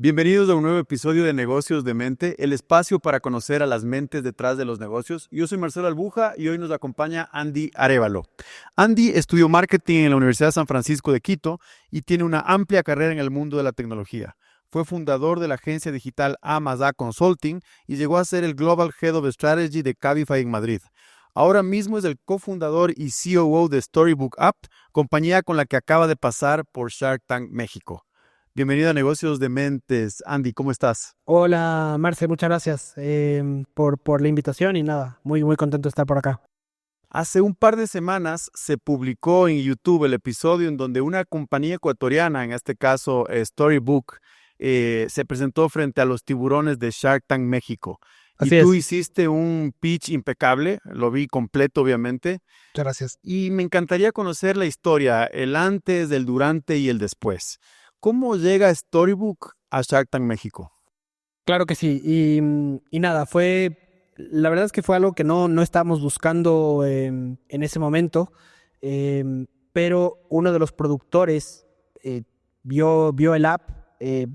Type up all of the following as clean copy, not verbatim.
Bienvenidos a un nuevo episodio de Negocios de Mente, el espacio para conocer a las mentes detrás de los negocios. Yo soy Marcelo Albuja y hoy nos acompaña Andy Arévalo. Andy estudió marketing en la Universidad de San Francisco de Quito y tiene una amplia carrera en el mundo de la tecnología. Fue fundador de la agencia digital A+A Consulting y llegó a ser el Global Head of Strategy de Cabify en Madrid. Ahora mismo es el cofundador y COO de Storybook App, compañía con la que acaba de pasar por Shark Tank México. Bienvenido a Negocios de Mentes. Andy, ¿cómo estás? Hola, Marce, muchas gracias por la invitación y nada, muy contento de estar por acá. Hace un par de semanas se publicó en YouTube el episodio en donde una compañía ecuatoriana, en este caso Storybook, se presentó frente a los tiburones de Shark Tank México. Y Así tú es. hiciste un pitch impecable, lo vi completo obviamente, Muchas gracias. y me encantaría conocer la historia, el antes, el durante y el después. ¿Cómo llega Storybook a Shark Tank México? Claro que sí. Y nada, la verdad es que fue algo que no estábamos buscando en ese momento, pero uno de los productores vio el app,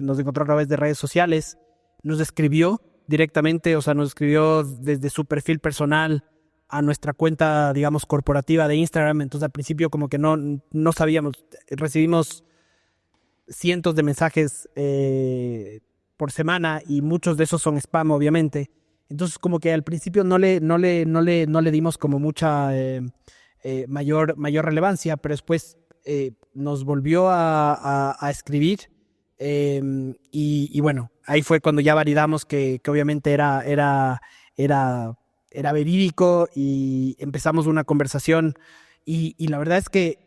nos encontró a través de redes sociales, nos escribió directamente, o sea, nos escribió desde su perfil personal a nuestra cuenta, digamos, corporativa de Instagram. Entonces al principio como que no sabíamos, recibimos cientos de mensajes por semana y muchos de esos son spam, obviamente. Entonces, como que al principio no le dimos como mucha mayor relevancia, pero después nos volvió a escribir y bueno, ahí fue cuando ya validamos que obviamente era verídico y empezamos una conversación y la verdad es que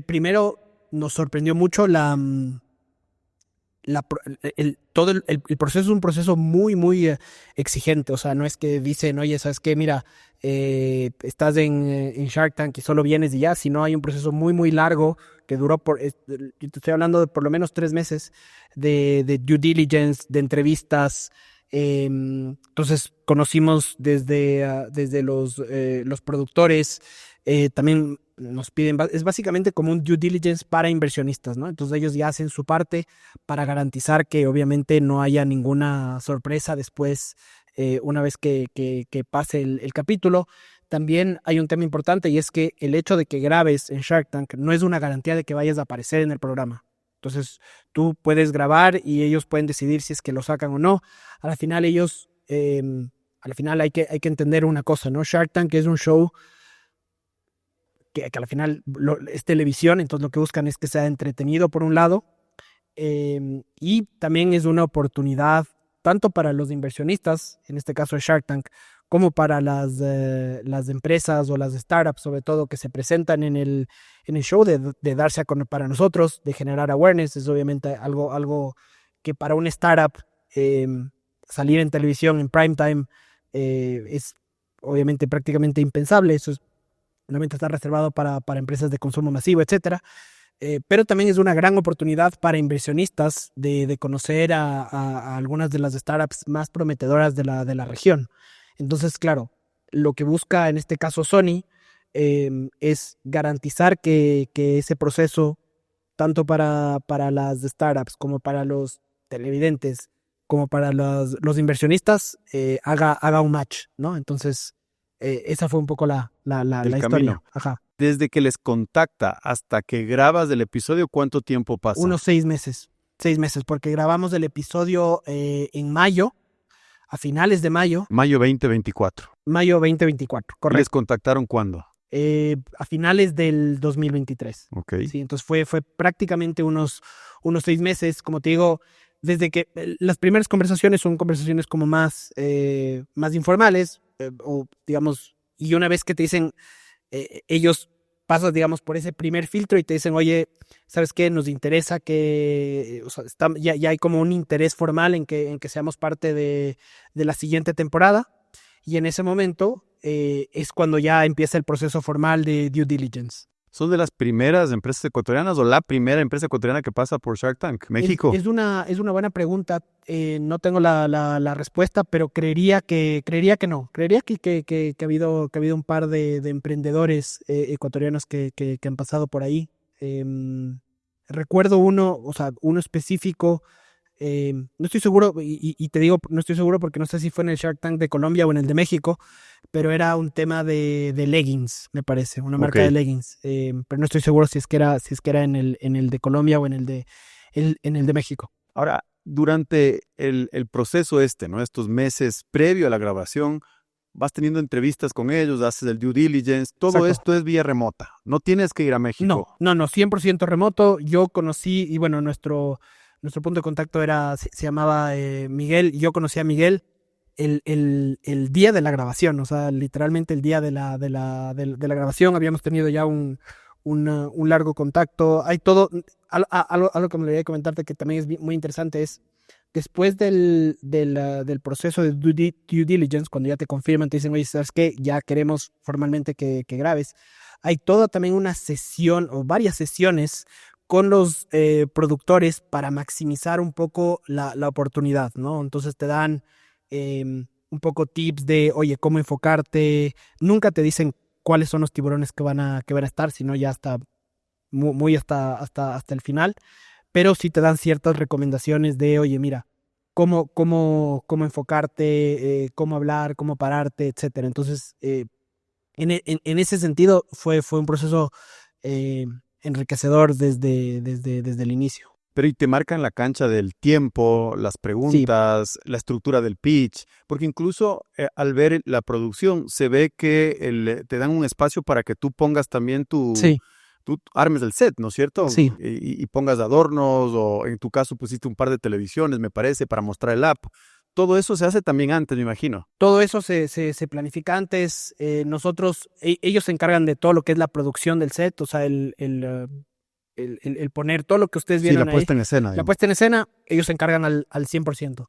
primero nos sorprendió mucho todo el proceso. Es un proceso muy exigente. O sea, no es que dicen, oye, ¿sabes qué? Mira, estás en Shark Tank y solo vienes y ya, sino hay un proceso muy largo que duró yo te estoy hablando de por lo menos 3 meses de due diligence, de entrevistas. Entonces conocimos desde los productores, también nos piden, es básicamente como un due diligence para inversionistas, ¿no? Entonces ellos ya hacen su parte para garantizar que obviamente no haya ninguna sorpresa después, una vez que pase el capítulo. También hay un tema importante y es que el hecho de que grabes en Shark Tank no es una garantía de que vayas a aparecer en el programa. Entonces tú puedes grabar y ellos pueden decidir si es que lo sacan o no. Al final al final hay que entender una cosa, ¿no? Shark Tank es un show que al final es televisión, entonces lo que buscan es que sea entretenido por un lado, y también es una oportunidad tanto para los inversionistas, en este caso de Shark Tank, como para las empresas o las startups, sobre todo, que se presentan en el show, de darse a conocer para nosotros, de generar awareness. Es obviamente algo que para una startup eh, salir en televisión en prime time es obviamente prácticamente impensable. Eso normalmente está reservado para empresas de consumo masivo, etcétera. Pero también es una gran oportunidad para inversionistas de conocer a algunas de las startups más prometedoras de la región. Entonces, claro, lo que busca en este caso Sony es garantizar que ese proceso, tanto para las startups como para los televidentes, como para los inversionistas, haga un match, ¿no? Entonces, esa fue un poco El la historia. camino. Ajá. Desde que les contacta hasta que grabas el episodio, ¿cuánto tiempo pasa? Unos 6 meses. 6 meses, porque grabamos el episodio en mayo, a finales de mayo, Mayo 2024. mayo 2024, ¿Y les correcto. contactaron cuándo? A finales del 2023. Ok. Sí, entonces fue prácticamente unos 6 meses, como te digo, desde que las primeras conversaciones son conversaciones como más informales, o digamos, y una vez que te dicen, ellos pasas, digamos, por ese primer filtro y te dicen, oye, ¿sabes qué? Nos interesa o sea, ya hay como un interés formal en que seamos parte de la siguiente temporada. Y en ese momento es cuando ya empieza el proceso formal de due diligence. ¿Son de las primeras empresas ecuatorianas o la primera empresa ecuatoriana que pasa por Shark Tank, Es, México? es una, es una buena pregunta. No tengo la respuesta, pero creería que no. Creería que ha habido un par de emprendedores ecuatorianos que han pasado por ahí. Recuerdo uno, o sea, uno específico No estoy seguro, y te digo, no estoy seguro porque no sé si fue en el Shark Tank de Colombia o en el de México, pero era un tema de leggings, me parece, una marca de leggings. Pero no estoy seguro si es que era en el de Colombia o en el de México. Ahora, durante el proceso ¿no? Estos meses previo a la grabación, vas teniendo entrevistas con ellos, haces el due diligence, todo esto es vía remota, no tienes que ir a México. No, 100% remoto. Yo conocí, y bueno, nuestro punto de contacto se llamaba Miguel, y yo conocí a Miguel el día de la grabación, o sea, literalmente el día de la grabación. Habíamos tenido ya un largo contacto. Hay todo, algo que me olvidé de comentarte que también es muy interesante es, después del proceso de due diligence, cuando ya te confirman, te dicen, oye, ¿sabes qué? Ya queremos formalmente que grabes. Hay toda también una sesión o varias sesiones con los productores para maximizar un poco la oportunidad, ¿no? Entonces te dan un poco tips de, oye, cómo enfocarte. Nunca te dicen cuáles son los tiburones que van a estar, sino ya hasta muy hasta el final. Pero sí te dan ciertas recomendaciones de, oye, mira, cómo enfocarte, cómo hablar, cómo pararte, etcétera. Entonces, en ese sentido, fue un proceso enriquecedor desde el inicio. Pero y te marcan la cancha del tiempo, las preguntas, la estructura del pitch, porque incluso al ver la producción se ve que te dan un espacio para que tú pongas también tú armes el set, ¿no es cierto? Sí. Y pongas adornos, o en tu caso pusiste un par de televisiones, me parece, para mostrar el app. Todo eso se hace también antes, me imagino. Todo eso se planifica antes. Ellos se encargan de todo lo que es la producción del set, o sea, el poner todo lo que ustedes vieron ahí. Sí, la puesta en escena. La puesta en escena, ellos se encargan al 100%.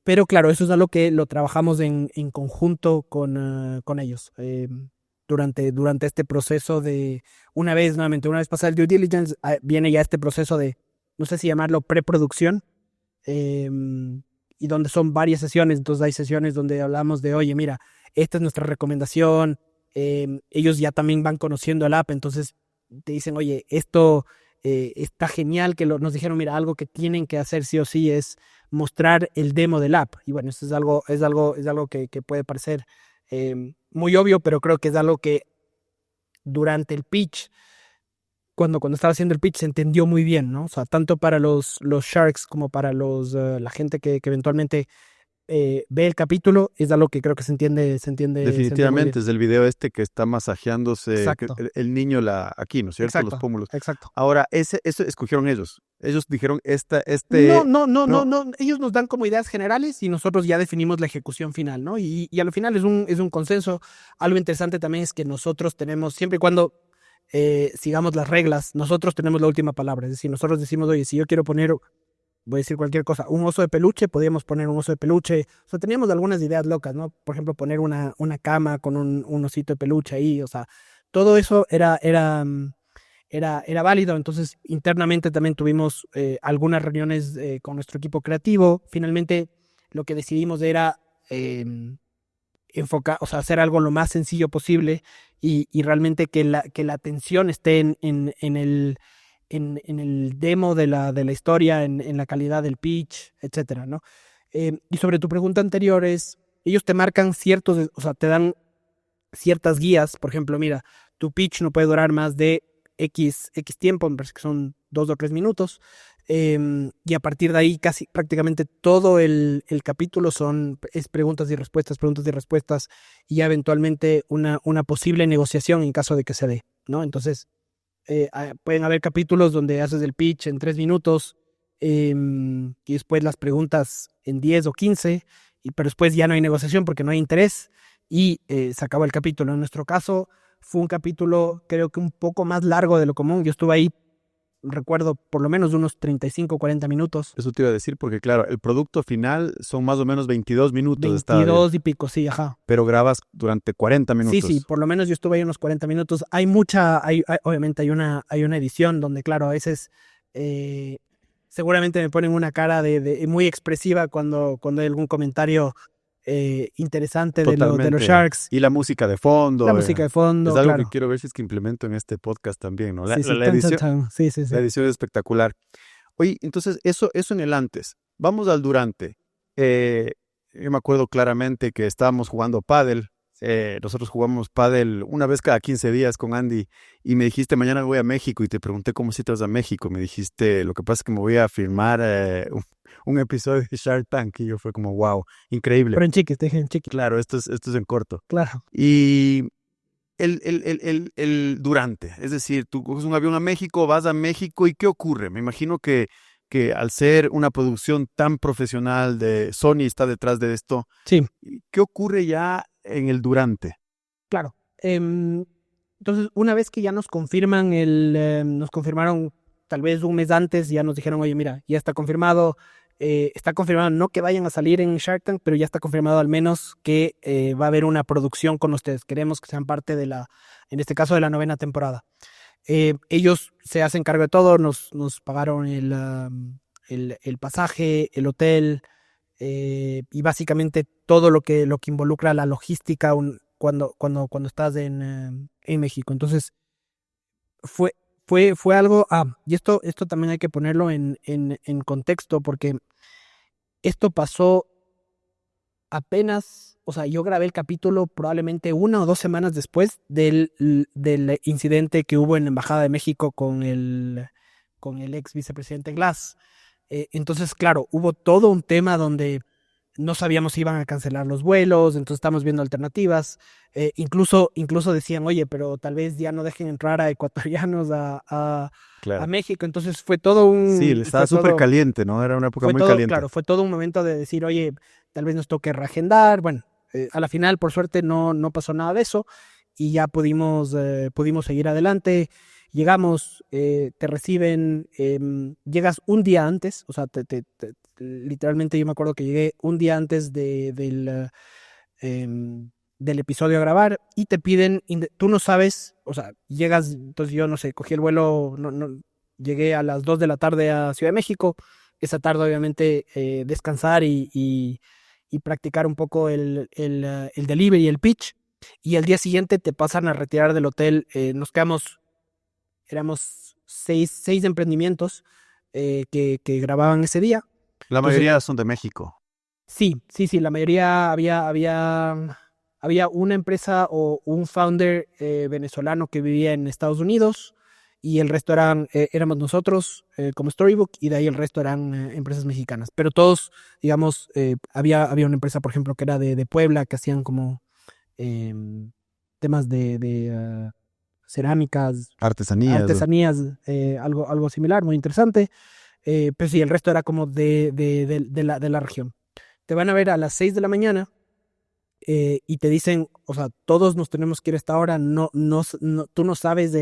Pero claro, eso es algo que lo trabajamos en conjunto con ellos. Durante este proceso de, una vez pasada el due diligence, viene ya este proceso de, no sé si llamarlo preproducción, y donde son varias sesiones. Entonces hay sesiones donde hablamos de, oye, mira, esta es nuestra recomendación. Ellos ya también van conociendo el app, entonces te dicen, oye, esto está genial, que nos dijeron, mira, algo que tienen que hacer sí o sí es mostrar el demo del app. Y bueno, esto es algo que puede parecer muy obvio, pero creo que es algo que durante el pitch, cuando estaba haciendo el pitch, se entendió muy bien, ¿no? O sea, tanto para los Sharks como para la gente que eventualmente ve el capítulo, es algo que creo que se entiende. Definitivamente, es el video que está masajeándose el niño aquí, ¿no es cierto? Exacto, los pómulos. Exacto. Ahora, eso escogieron ellos. Ellos dijeron No. Ellos nos dan como ideas generales y nosotros ya definimos la ejecución final, ¿no? Y al final es un consenso. Algo interesante también es que nosotros tenemos, siempre y cuando sigamos las reglas, nosotros tenemos la última palabra. Es decir, nosotros decimos, oye, si yo quiero poner, voy a decir cualquier cosa, un oso de peluche, podíamos poner un oso de peluche. O sea, teníamos algunas ideas locas, ¿no? Por ejemplo, poner una cama con un osito de peluche ahí. O sea, todo eso era válido. Entonces, internamente también tuvimos algunas reuniones con nuestro equipo creativo. Finalmente, lo que decidimos era enfocar, o sea, hacer algo lo más sencillo posible y realmente que la atención esté en el demo de la historia, en la calidad del pitch, etcétera, ¿no? Y sobre tu pregunta anterior ellos te marcan o sea, te dan ciertas guías. Por ejemplo, mira, tu pitch no puede durar más de X tiempo, me parece que son 2 o 3 minutos, y a partir de ahí prácticamente todo el capítulo es preguntas y respuestas, y ya eventualmente una posible negociación en caso de que se dé, ¿no? Entonces, pueden haber capítulos donde haces el pitch en 3 minutos, y después las preguntas en 10 o 15, pero después ya no hay negociación porque no hay interés, y se acabó el capítulo. En nuestro caso, fue un capítulo, creo que un poco más largo de lo común. Yo estuve ahí, recuerdo, por lo menos unos 35 o 40 minutos. Eso te iba a decir porque, claro, el producto final son más o menos 22 minutos. 22 y pico, sí, ajá. Pero grabas durante 40 minutos. Sí, por lo menos yo estuve ahí unos 40 minutos. Obviamente hay una edición donde, claro, a veces seguramente me ponen una cara de muy expresiva cuando hay algún comentario interesante de los Sharks. Y la música de fondo. La música de fondo, es algo claro. que quiero ver si es que implemento en este podcast también, ¿no? La edición edición es espectacular. Oye, entonces eso en el antes. Vamos al durante. Yo me acuerdo claramente que estábamos jugando pádel. Nosotros jugamos pádel una vez cada 15 días con Andy y me dijiste, mañana voy a México y te pregunté cómo si te vas a México. Me dijiste, lo que pasa es que me voy a filmar un episodio de Shark Tank y yo fue como, wow, increíble. Pero en chiquis, te dije en chiquis. Claro, esto es en corto. Claro. Y el durante, es decir, tú coges un avión a México, vas a México y ¿qué ocurre? Me imagino que al ser una producción tan profesional de Sony está detrás de esto. Sí. ¿Qué ocurre ya en el durante? Claro. Entonces, una vez que ya nos confirman nos confirmaron tal vez un mes antes, ya nos dijeron, oye, mira, ya está confirmado no que vayan a salir en Shark Tank, pero ya está confirmado al menos que va a haber una producción con ustedes. Queremos que sean parte en este caso, de la 9ª temporada. Ellos se hacen cargo de todo, nos pagaron el pasaje, el hotel, y básicamente todo lo que involucra la logística cuando estás en México. Entonces, fue algo, y esto también hay que ponerlo en contexto, porque esto pasó apenas, o sea, yo grabé el capítulo probablemente 1 o 2 semanas después del incidente que hubo en la Embajada de México con el ex vicepresidente Glass. Entonces, claro, hubo todo un tema donde no sabíamos si iban a cancelar los vuelos, entonces estamos viendo alternativas. Incluso decían, oye, pero tal vez ya no dejen entrar a ecuatorianos a México. Entonces fue todo un... Sí, estaba súper caliente, ¿no? Era una época muy caliente. Claro, fue todo un momento de decir, oye, tal vez nos toque reagendar. Bueno, a la final, por suerte, no pasó nada de eso y ya pudimos seguir adelante. Llegamos, te reciben, llegas un día antes, o sea, literalmente yo me acuerdo que llegué un día antes del episodio a grabar y te piden, tú no sabes, o sea, llegas, entonces yo no sé, cogí el vuelo, llegué a las 2 de la tarde a Ciudad de México, esa tarde obviamente descansar y practicar un poco el delivery y el pitch, y al día siguiente te pasan a retirar del hotel. Nos quedamos, éramos 6 emprendimientos que grababan ese día. La mayoría son de México. Sí, la mayoría había una empresa o un founder venezolano que vivía en Estados Unidos y el resto éramos nosotros como Storybook, y de ahí el resto eran empresas mexicanas. Pero todos, digamos, había una empresa, por ejemplo, que era de Puebla, que hacían como temas de cerámicas, artesanías, algo similar, muy interesante. Pero sí, el resto era como de la región. Te van a ver a las 6 de la mañana y te dicen, o sea, todos nos tenemos que ir a esta hora. Tú no sabes a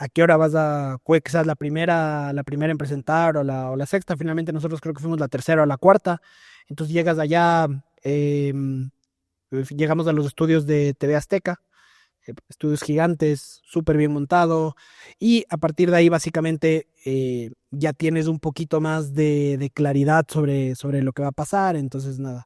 qué hora puede que seas la primera en presentar o la sexta. Finalmente nosotros creo que fuimos la tercera o la cuarta. Entonces llegas allá, llegamos a los estudios de TV Azteca. Estudios gigantes, súper bien montado, y a partir de ahí básicamente ya tienes un poquito más de claridad sobre lo que va a pasar. Entonces nada,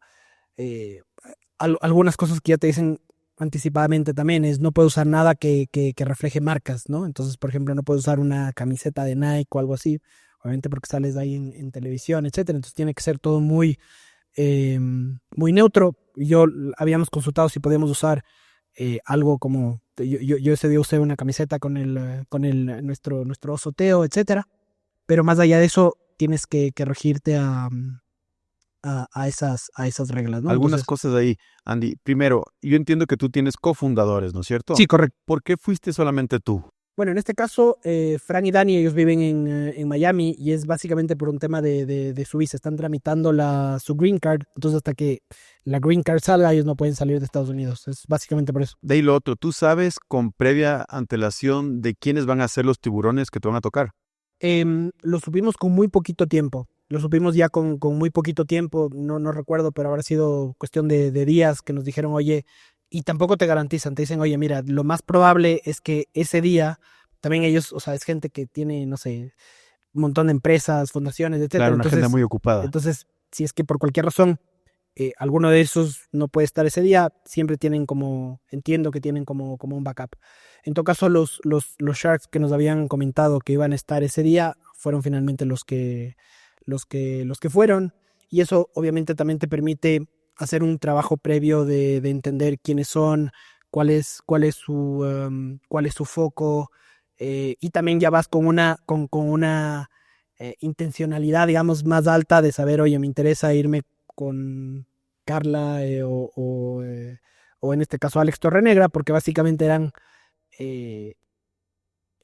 algunas cosas que ya te dicen anticipadamente también es: no puedes usar nada que refleje marcas, ¿no? Entonces, por ejemplo, no puedes usar una camiseta de Nike o algo así, obviamente porque sales ahí en televisión, etcétera. Entonces tiene que ser todo muy neutro. Habíamos consultado si podíamos usar algo como, yo ese día usé una camiseta con nuestro osoteo, etcétera, pero más allá de eso tienes que regirte a esas reglas, ¿no? Algunas cosas ahí, Andy. Primero, yo entiendo que tú tienes cofundadores, ¿no es cierto? Sí, correcto. ¿Por qué fuiste solamente tú? Bueno, en este caso, Fran y Dani, ellos viven en Miami, y es básicamente por un tema de su visa. Están tramitando su green card, entonces hasta que la green card salga, ellos no pueden salir de Estados Unidos. Es básicamente por eso. De ahí lo otro, ¿tú sabes con previa antelación de quiénes van a ser los tiburones que te van a tocar? Lo supimos con muy poquito tiempo. Lo supimos ya con muy poquito tiempo. No recuerdo, pero habrá sido cuestión de días que nos dijeron, oye, y tampoco te garantizan, te dicen, oye, mira, lo más probable es que ese día, también ellos, o sea, es gente que tiene, no sé, un montón de empresas, fundaciones, etcétera. Claro, una agenda muy ocupada. Entonces, si es que por cualquier razón alguno de esos no puede estar ese día, siempre entiendo que tienen como un backup. En todo caso, los Sharks que nos habían comentado que iban a estar ese día fueron finalmente los que fueron, y eso obviamente también te permite hacer un trabajo previo de entender quiénes son, cuál es su foco, y también ya vas con una intencionalidad, digamos, más alta de saber, oye, me interesa irme con Carla, o en este caso Alex Torrenegra, porque básicamente eran eh,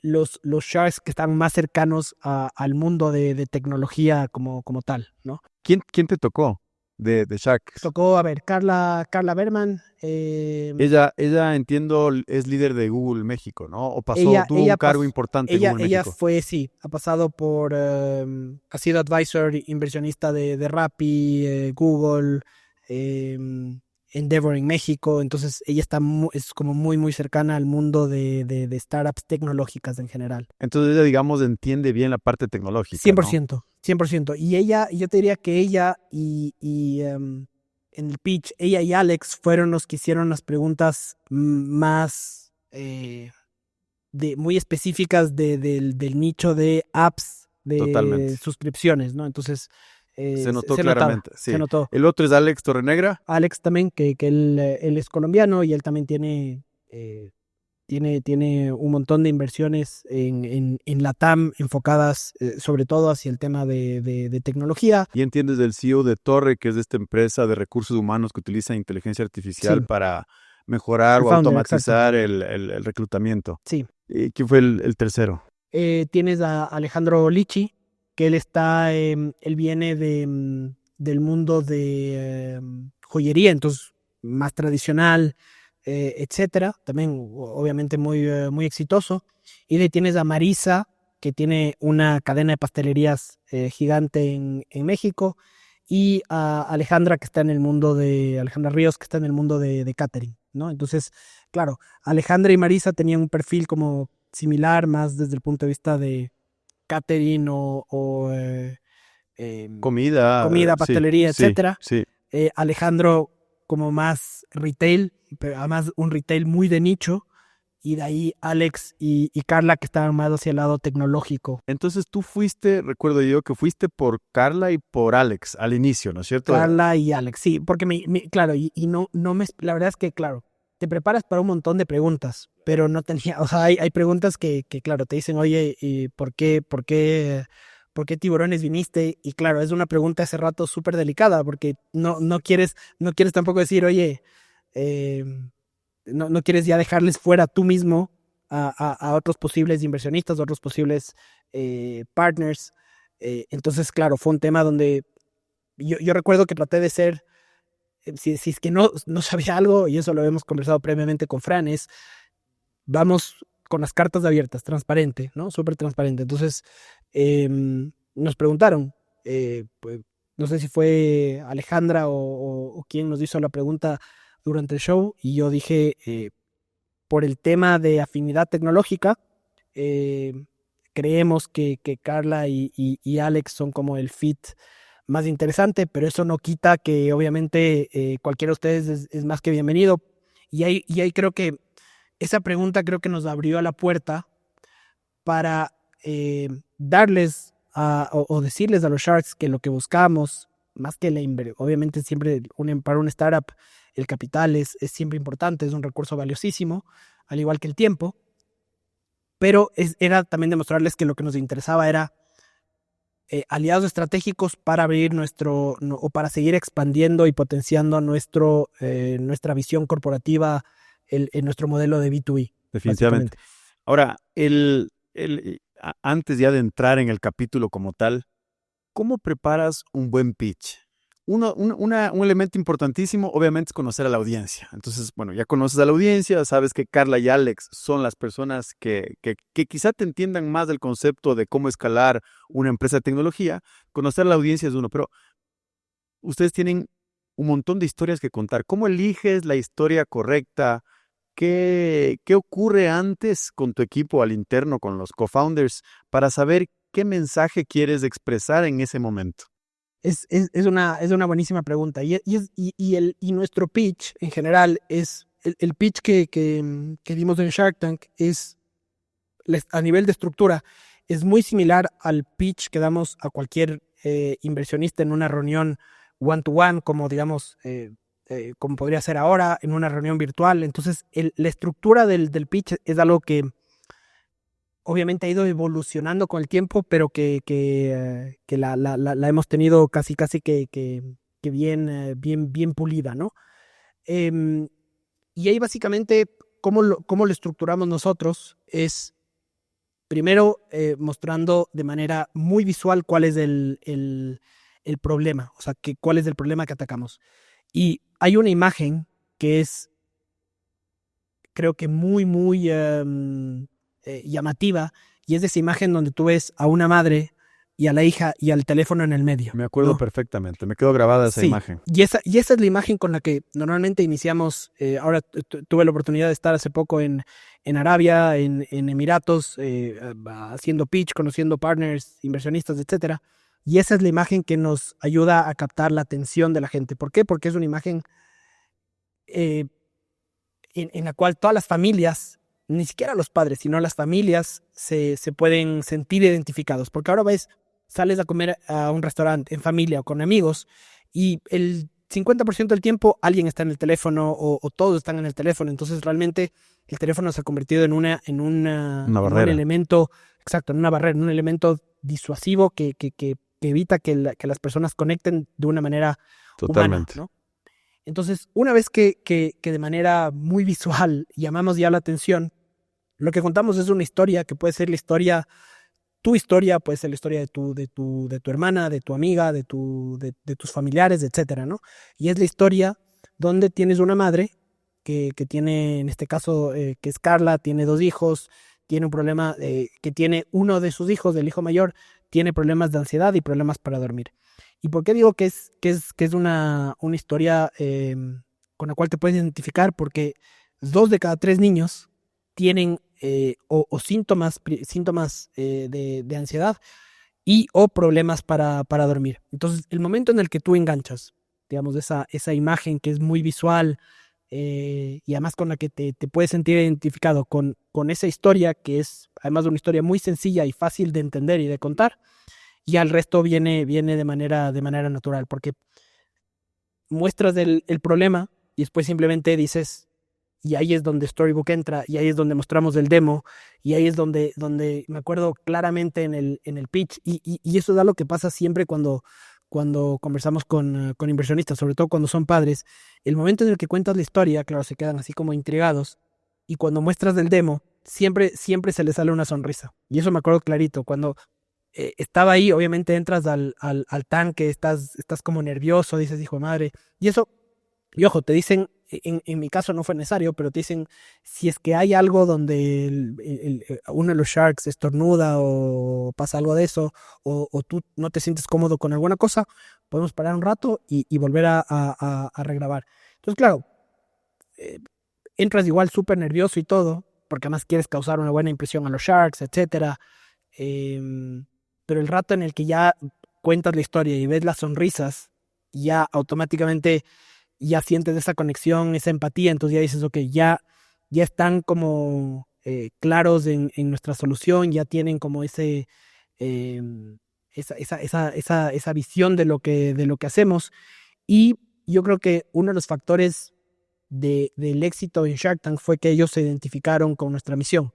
los Sharks que están más cercanos al mundo de tecnología como tal, ¿no? ¿Quién te tocó de Sharks? Tocó, a ver, Carla Berman. Ella, entiendo, es líder de Google México, ¿no? O tuvo un cargo importante en Google ella México. sí, ha pasado ha sido advisor inversionista de Rappi, Google, Endeavor en México. Entonces ella es como muy, muy cercana al mundo de startups tecnológicas en general. Entonces ella, digamos, entiende bien la parte tecnológica, ¿no? 100%. Y yo te diría que ella en el pitch, ella y Alex fueron los que hicieron las preguntas más muy específicas del nicho de apps, Totalmente. de suscripciones, ¿no? Entonces, Se notó se notaba, claramente, sí. se notó. El otro es Alex Torrenegra. Alex también, que él es colombiano, y él también tiene un montón de inversiones en LATAM enfocadas sobre todo hacia el tema de tecnología. Y entiendes del CEO de Torre, que es de esta empresa de recursos humanos que utiliza inteligencia artificial Sí. para mejorar El o founder, automatizar el reclutamiento. Sí. ¿Y quién fue el tercero? Tienes a Alejandro Lichi, que él viene del mundo de joyería, entonces más tradicional, etcétera. También, obviamente, muy exitoso. Y de ahí tienes a Marisa, que tiene una cadena de pastelerías gigante en México. Y a Alejandra Ríos, que está en el mundo de catering, ¿no? Entonces, claro, Alejandra y Marisa tenían un perfil como similar, más desde el punto de vista de catering o Comida, comida, sí, pastelería, sí, etcétera. sí. Alejandro como más retail, pero además un retail muy de nicho, y de ahí Alex y Carla, que estaban más hacia el lado tecnológico. Entonces tú fuiste, recuerdo yo, que fuiste por Carla y por Alex al inicio, ¿no es cierto? Carla y Alex, sí, porque claro, y la verdad es que, claro, te preparas para un montón de preguntas, pero no tenía, o sea, hay preguntas que, claro, te dicen, oye, ¿y por qué tiburones viniste? Y claro, es una pregunta hace rato súper delicada, porque no quieres tampoco decir, oye, no quieres ya dejarles fuera tú mismo a otros posibles inversionistas, otros posibles partners. Entonces, claro, fue un tema donde yo recuerdo que traté de ser, si es que no sabía algo, y eso lo hemos conversado previamente con Fran, vamos con las cartas abiertas, transparente, ¿no? Súper transparente. Entonces, nos preguntaron, pues, no sé si fue Alejandra o quien nos hizo la pregunta durante el show, y yo dije, por el tema de afinidad tecnológica, creemos que Carla y Alex son como el fit más interesante, pero eso no quita que obviamente cualquiera de ustedes es más que bienvenido. Y ahí creo que esa pregunta creo que nos abrió la puerta para darles o decirles a los Sharks que lo que buscamos, más que obviamente siempre para un startup el capital es siempre importante, es un recurso valiosísimo, al igual que el tiempo, pero era también demostrarles que lo que nos interesaba era aliados estratégicos para abrir o para seguir expandiendo y potenciando nuestra visión corporativa, en nuestro modelo de B2B. Definitivamente. Ahora, antes ya de entrar en el capítulo como tal, ¿cómo preparas un buen pitch? Un elemento importantísimo, obviamente, es conocer a la audiencia. Entonces, bueno, ya conoces a la audiencia, sabes que Carla y Alex son las personas que quizá te entiendan más del concepto de cómo escalar una empresa de tecnología. Conocer a la audiencia es uno, pero ustedes tienen un montón de historias que contar. ¿Cómo eliges la historia correcta? ¿Qué ocurre antes con tu equipo al interno, con los co-founders, para saber qué mensaje quieres expresar en ese momento? Es una buenísima pregunta. Y nuestro pitch en general es, el pitch que dimos en Shark Tank es, a nivel de estructura, es muy similar al pitch que damos a cualquier inversionista en una reunión one-to-one, como digamos, como podría ser ahora, en una reunión virtual. Entonces, la estructura del pitch es algo que obviamente ha ido evolucionando con el tiempo, pero que la hemos tenido casi que bien, bien pulida, ¿no? Em, y ahí básicamente, cómo lo estructuramos nosotros es primero mostrando de manera muy visual cuál es el problema, o sea, cuál es el problema que atacamos. Y hay una imagen que es, creo que muy llamativa, y es esa imagen donde tú ves a una madre y a la hija y al teléfono en el medio, Me acuerdo ¿no? perfectamente, me quedó grabada esa Sí, imagen. y esa es la imagen con la que normalmente iniciamos. Ahora tuve la oportunidad de estar hace poco en Arabia, en Emiratos, haciendo pitch, conociendo partners, inversionistas, etcétera. Y esa es la imagen que nos ayuda a captar la atención de la gente. ¿Por qué? Porque es una imagen eh, en la cual todas las familias, ni siquiera los padres, sino las familias se pueden sentir identificados. Porque ahora ves, sales a comer a un restaurante en familia o con amigos y el 50% del tiempo alguien está en el teléfono o todos están en el teléfono. Entonces realmente el teléfono se ha convertido Una en un barrera. elemento, exacto, en una barrera, en un elemento disuasivo que evita que las personas conecten de una manera humana, Totalmente. ¿no? Entonces, una vez que de manera muy visual llamamos ya la atención, lo que contamos es una historia que puede ser la historia, tu historia, puede ser la historia de tu hermana, de tu amiga, de tus familiares, etcétera, ¿no? Y es la historia donde tienes una madre que tiene, en este caso, que es Carla, tiene dos hijos, tiene un problema, que tiene uno de sus hijos, el hijo mayor, tiene problemas de ansiedad y problemas para dormir. ¿Y por qué digo que es una historia con la cual te puedes identificar? Porque dos de cada tres niños tienen o síntomas, síntomas de ansiedad y o problemas para dormir. Entonces, el momento en el que tú enganchas, digamos, esa imagen que es muy visual y además con la que te puedes sentir identificado con esa historia, que es además de una historia muy sencilla y fácil de entender y de contar, y al resto viene de manera natural, porque muestras el problema y después simplemente dices, y ahí es donde Storybook entra, y ahí es donde mostramos el demo, y ahí es donde me acuerdo claramente en el pitch, y eso es algo que pasa siempre cuando conversamos con inversionistas, sobre todo cuando son padres. El momento en el que cuentas la historia, claro, se quedan así como intrigados, y cuando muestras el demo, siempre se les sale una sonrisa. Y eso me acuerdo clarito, cuando estaba ahí, obviamente entras al tanque, estás como nervioso, dices, hijo de madre, y eso, y ojo, te dicen, en mi caso no fue necesario, pero te dicen, si es que hay algo donde uno de los sharks estornuda o pasa algo de eso, o tú no te sientes cómodo con alguna cosa, podemos parar un rato y volver a regrabar. Entonces, claro, eh, entras igual súper nervioso y todo, porque además quieres causar una buena impresión a los sharks, etcétera. Em, pero el rato en el que ya cuentas la historia y ves las sonrisas, ya automáticamente ya sientes esa conexión, esa empatía, entonces ya dices, ok, ya están como claros en nuestra solución, ya tienen como eh, esa visión de lo que hacemos. Y yo creo que uno de los factores del éxito en Shark Tank fue que ellos se identificaron con nuestra misión.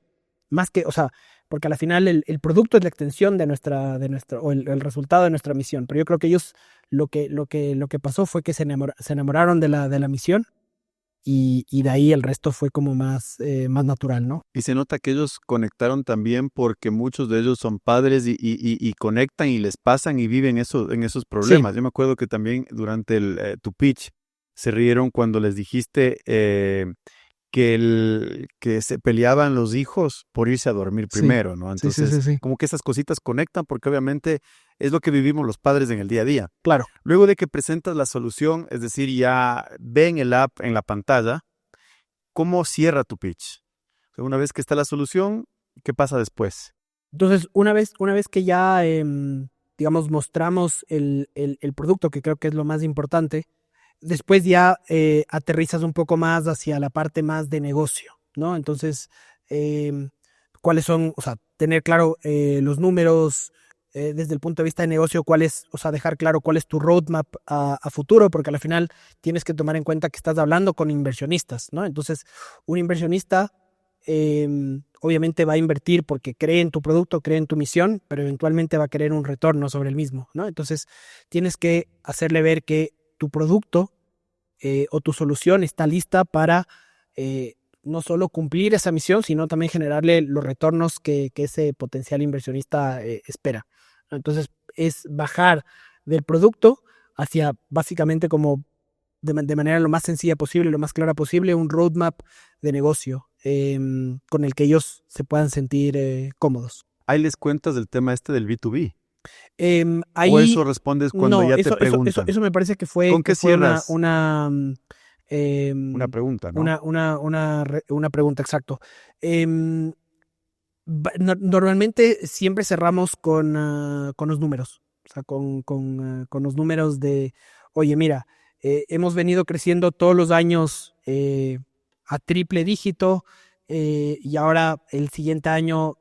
Más que, o sea, porque al final el producto es la extensión o el resultado de nuestra misión. Pero yo creo que ellos lo que pasó fue que se enamoraron de la misión y de ahí el resto fue como más natural, ¿no? Y se nota que ellos conectaron también porque muchos de ellos son padres y conectan y les pasan y viven eso, en esos Sí, problemas. Yo me acuerdo que también durante tu pitch se rieron cuando les dijiste que se peleaban los hijos por irse a dormir sí, primero, ¿no? sí, sí, sí, Entonces, sí. como que esas cositas conectan porque obviamente es lo que vivimos los padres en el día a día. Claro. Luego de que presentas la solución, es decir, ya ven el app en la pantalla, ¿cómo cierra tu pitch? O sea, una vez que está la solución, ¿qué pasa después? Entonces, una vez que ya digamos, mostramos el producto, que creo que es lo más importante, después ya aterrizas un poco más hacia la parte más de negocio, ¿no? Entonces, cuáles son, o sea, tener claro los números desde el punto de vista de negocio, cuál es, o sea, dejar claro cuál es tu roadmap a futuro, porque al final tienes que tomar en cuenta que estás hablando con inversionistas, ¿no? Entonces, un inversionista obviamente va a invertir porque cree en tu producto, cree en tu misión, pero eventualmente va a querer un retorno sobre el mismo, ¿no? Entonces, tienes que hacerle ver que tu producto o tu solución está lista para no solo cumplir esa misión, sino también generarle los retornos que ese potencial inversionista espera. Entonces, es bajar del producto hacia básicamente como de manera lo más sencilla posible, lo más clara posible, un roadmap de negocio con el que ellos se puedan sentir cómodos. Ahí les cuentas del tema este del B2B. ¿O Ahí, eso respondes cuando no, ya te preguntan? eso me parece que fue, ¿Con qué cierras? una, Una pregunta, ¿no? una pregunta, exacto. Normalmente siempre cerramos con los números, o sea, con los números de, oye, mira, hemos venido creciendo todos los años a triple dígito y ahora el siguiente año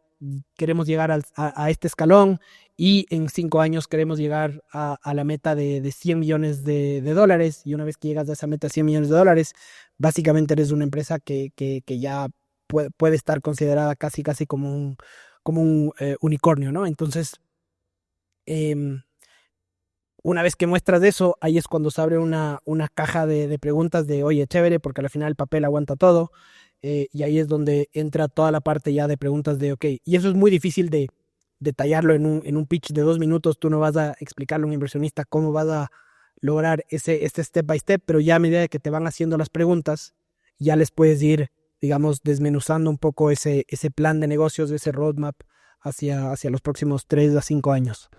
queremos llegar a este escalón y en 5 años queremos llegar a la meta de 100 millones de dólares y una vez que llegas a esa meta de 100 millones de dólares, básicamente eres una empresa que ya puede estar considerada casi como un unicornio, ¿no? Entonces, una vez que muestras eso, ahí es cuando se abre una caja de preguntas de, oye, chévere, porque al final el papel aguanta todo, y ahí es donde entra toda la parte ya de preguntas de, ok, y eso es muy difícil de detallarlo en un pitch de 2 minutos, tú no vas a explicarle a un inversionista cómo vas a lograr este step by step, pero ya a medida que te van haciendo las preguntas, ya les puedes ir, digamos, desmenuzando un poco ese plan de negocios, ese roadmap hacia los próximos 3 a 5 años.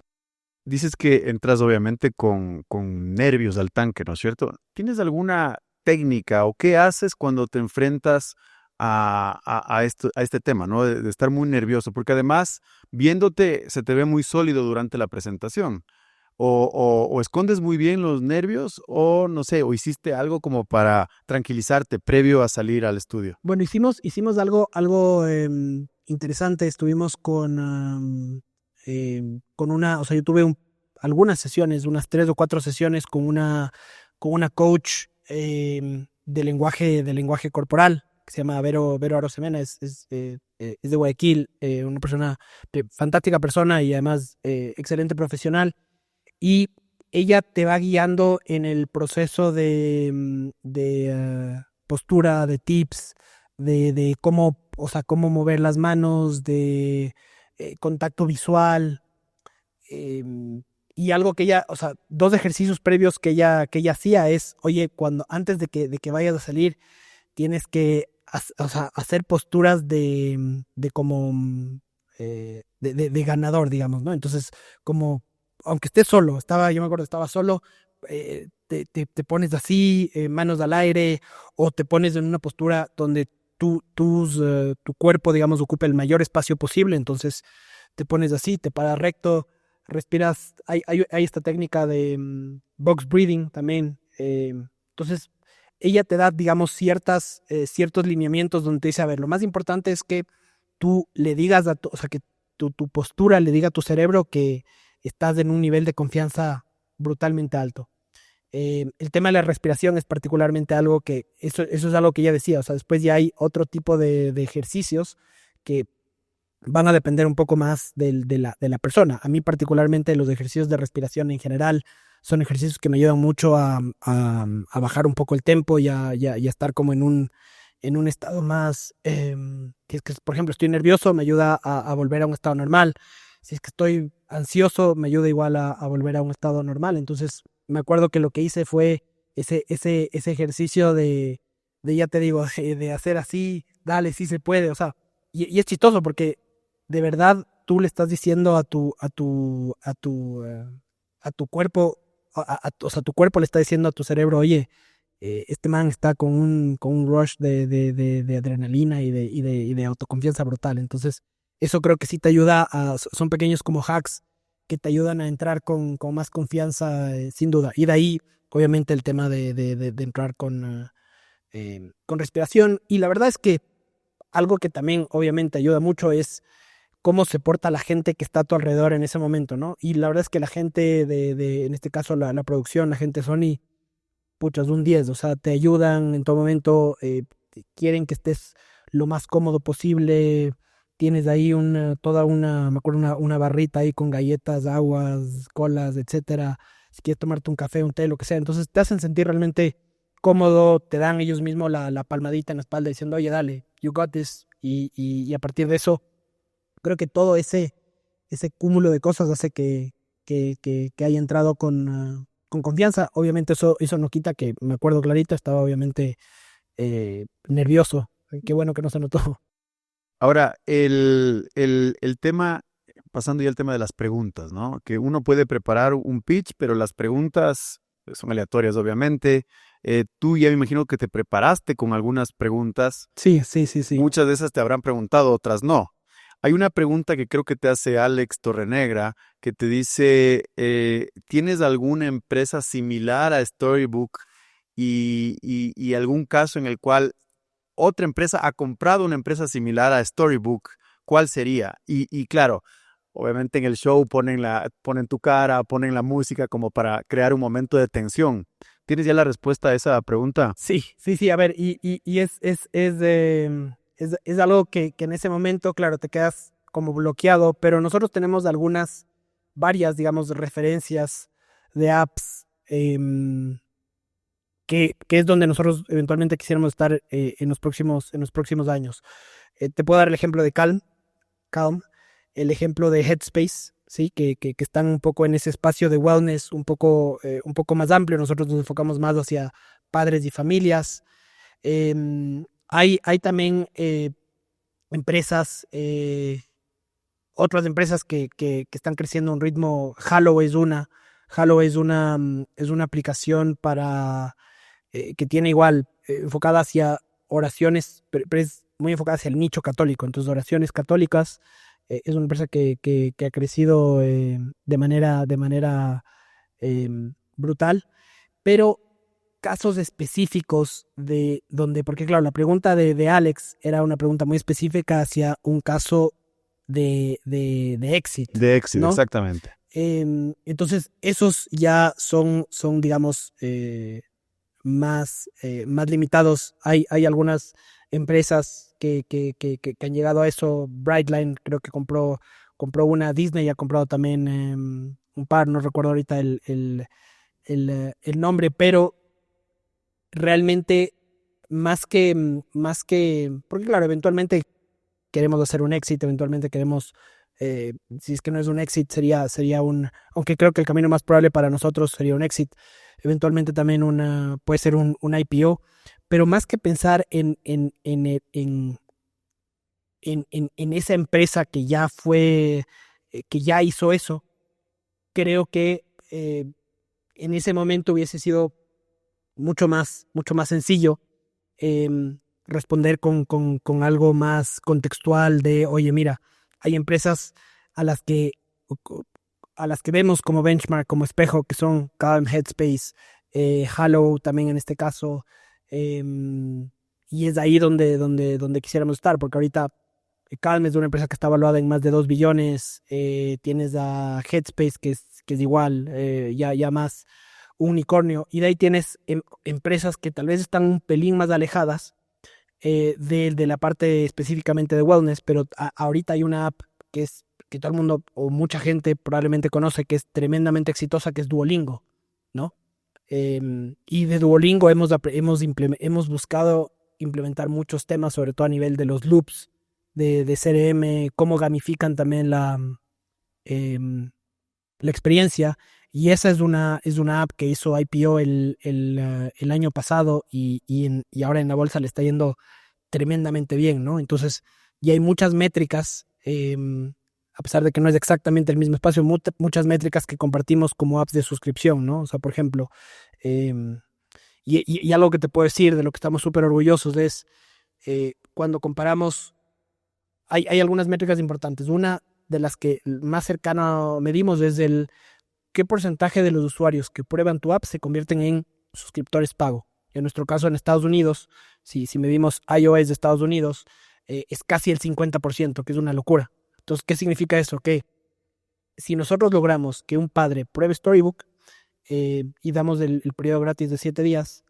Dices que entras obviamente con nervios al tanque, ¿no es cierto? ¿Tienes alguna técnica o qué haces cuando te enfrentas a este tema, ¿no? De estar muy nervioso, porque además, viéndote, se te ve muy sólido durante la presentación. O escondes muy bien los nervios, o no sé, o hiciste algo como para tranquilizarte previo a salir al estudio. Bueno, hicimos algo interesante. Estuvimos con o sea, yo tuve algunas sesiones, unas 3 o 4 sesiones con una coach de lenguaje corporal que se llama Vero Arosemena, es de Guayaquil, una persona, fantástica persona y además excelente profesional. Y ella te va guiando en el proceso de postura, de tips, de cómo, o sea, cómo mover las manos, de contacto visual. Y algo que ella, o sea, 2 ejercicios previos que ella hacía es, oye, antes de que vayas a salir, tienes que o sea, hacer posturas de como de ganador, digamos, ¿no? Entonces, como aunque estés solo, yo me acuerdo, estaba solo, te pones así, manos al aire, o te pones en una postura donde tu cuerpo, digamos, ocupa el mayor espacio posible, entonces te pones así, te paras recto, respiras, hay esta técnica de box breathing también, entonces ella te da, digamos, ciertos lineamientos donde te dice, a ver, lo más importante es que tú le digas, o sea, que tu postura le diga a tu cerebro que estás en un nivel de confianza brutalmente alto. El tema de la respiración es particularmente algo eso es algo que ella decía, o sea, después ya hay otro tipo de ejercicios que van a depender un poco más de la persona. A mí particularmente los ejercicios de respiración en general son ejercicios que me ayudan mucho a bajar un poco el tempo y a estar como en un estado más, que es que, por ejemplo, estoy nervioso, me ayuda a volver a un estado normal. Si es que estoy ansioso, me ayuda igual a volver a un estado normal. Entonces, me acuerdo que lo que hice fue ese ejercicio ya te digo, de hacer así, dale, sí se puede, o sea, y es chistoso porque de verdad tú le estás diciendo a tu cuerpo, o sea, tu cuerpo le está diciendo a tu cerebro, oye, este man está con un rush de adrenalina y de autoconfianza brutal. Entonces, eso creo que sí te ayuda son pequeños como hacks que te ayudan a entrar con más confianza, sin duda. Y de ahí, obviamente, el tema de entrar con respiración. Y la verdad es que algo que también, obviamente, ayuda mucho es cómo se porta la gente que está a tu alrededor en ese momento, ¿no? Y la verdad es que la gente en este caso, la producción, la gente de Sony, puchas, un 10, o sea, te ayudan en todo momento, quieren que estés lo más cómodo posible. Tienes ahí me acuerdo, una barrita ahí con galletas, aguas, colas, etcétera. Si quieres tomarte un café, un té, lo que sea. Entonces te hacen sentir realmente cómodo, te dan ellos mismos la palmadita en la espalda diciendo, oye, dale, you got this. Y a partir de eso, creo que todo ese cúmulo de cosas hace que haya entrado con confianza. Obviamente eso no quita que, me acuerdo clarito, estaba obviamente nervioso. Qué bueno que no se notó. Ahora, el tema, pasando ya al tema de las preguntas, ¿no? Que uno puede preparar un pitch, pero las preguntas son aleatorias, obviamente. Tú ya me imagino que te preparaste con algunas preguntas. Sí, sí, sí, sí. Muchas de esas te habrán preguntado, otras no. Hay una pregunta que creo que te hace Alex Torrenegra, que te dice, ¿tienes alguna empresa similar a Storybook y algún caso en el cual otra empresa ha comprado una empresa similar a Storybook? ¿Cuál sería? Y claro, obviamente en el show ponen tu cara, ponen la música como para crear un momento de tensión. ¿Tienes ya la respuesta a esa pregunta? Sí, sí, sí, a ver, y es algo que en ese momento, claro, te quedas como bloqueado, pero nosotros tenemos varias, digamos, referencias de apps, que es donde nosotros eventualmente quisiéramos estar, en los próximos años. Te puedo dar el ejemplo de Calm, el ejemplo de Headspace, ¿sí? Que están un poco en ese espacio de wellness un poco más amplio. Nosotros nos enfocamos más hacia padres y familias. Hay también empresas, otras empresas que están creciendo a un ritmo. Halo es una aplicación que tiene igual, enfocada hacia oraciones, pero es muy enfocada hacia el nicho católico. Entonces, oraciones católicas. Es una empresa que ha crecido, de manera brutal, pero casos específicos porque claro, la pregunta de Alex era una pregunta muy específica hacia un caso de éxito, De éxito, ¿no? exactamente. Entonces, esos ya son digamos, más limitados. Hay algunas empresas que han llegado a eso. Brightline creo que compró una. Disney ha comprado también, un par, no recuerdo ahorita el nombre, pero realmente porque claro, eventualmente queremos hacer un éxito, eventualmente queremos, si es que no es un éxito, sería aunque creo que el camino más probable para nosotros sería un éxito, eventualmente también puede ser un IPO, pero más que pensar en esa empresa que ya que ya hizo eso, creo que, en ese momento hubiese sido mucho más sencillo, responder con algo más contextual de, oye, mira, hay empresas a las que, a las que vemos como benchmark, como espejo, que son Calm, Headspace, Halo también en este caso, y es ahí donde quisiéramos estar, porque ahorita Calm es una empresa que está valuada en más de 2 billones, tienes a Headspace que es igual, ya más un unicornio, y de ahí tienes empresas que tal vez están un pelín más alejadas, de la parte específicamente de wellness, pero ahorita hay una app que todo el mundo o mucha gente probablemente conoce, que es tremendamente exitosa, que es Duolingo, ¿no? Y de Duolingo hemos buscado implementar muchos temas, sobre todo a nivel de los loops de CRM, cómo gamifican también la experiencia. Y esa es una app que hizo IPO el año pasado, y ahora en la bolsa le está yendo tremendamente bien, ¿no? Entonces, y hay muchas métricas, a pesar de que no es exactamente el mismo espacio, muchas métricas que compartimos como apps de suscripción, ¿no? O sea, por ejemplo, y algo que te puedo decir de lo que estamos súper orgullosos cuando comparamos, hay algunas métricas importantes. Una, de las que más cercano medimos es el qué porcentaje de los usuarios que prueban tu app se convierten en suscriptores pago. En nuestro caso, en Estados Unidos, si medimos iOS de Estados Unidos, es casi el 50%, que es una locura. Entonces, ¿qué significa eso? Que si nosotros logramos que un padre pruebe Storybook y damos el periodo gratis de 7 días,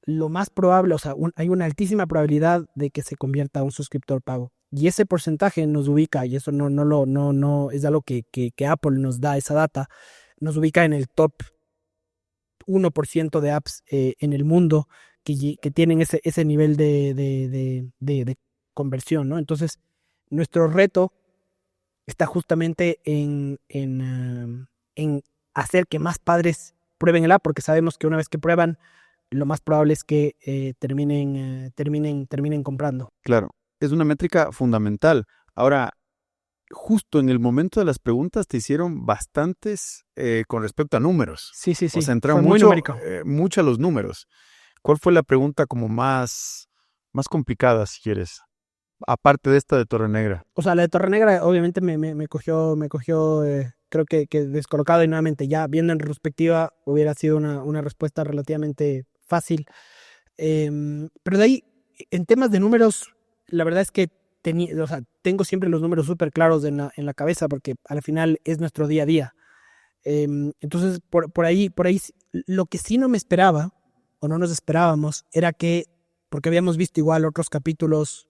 lo más probable, o sea, hay una altísima probabilidad de que se convierta a un suscriptor pago. Y ese porcentaje nos ubica, y eso no es algo que Apple nos da esa data, nos ubica en el top 1% de apps en el mundo que tienen ese nivel de conversión, ¿no? Entonces, nuestro reto está justamente en hacer que más padres prueben el app, porque sabemos que una vez que prueban, lo más probable es que terminen comprando. Claro, es una métrica fundamental. Ahora, justo en el momento de las preguntas te hicieron bastantes con respecto a números. Sí. O sea, entraron mucho a los números. ¿Cuál fue la pregunta como más complicada, si quieres? Aparte de esta de Torre Negra. O sea, la de Torre Negra obviamente me cogió creo que descolocado, y nuevamente ya viendo en retrospectiva hubiera sido una respuesta relativamente fácil. Pero de ahí, en temas de números, la verdad es que tengo siempre los números súper claros en la cabeza, porque al final es nuestro día a día. Entonces, por ahí, lo que sí no me esperaba, o no nos esperábamos, era que, porque habíamos visto igual otros capítulos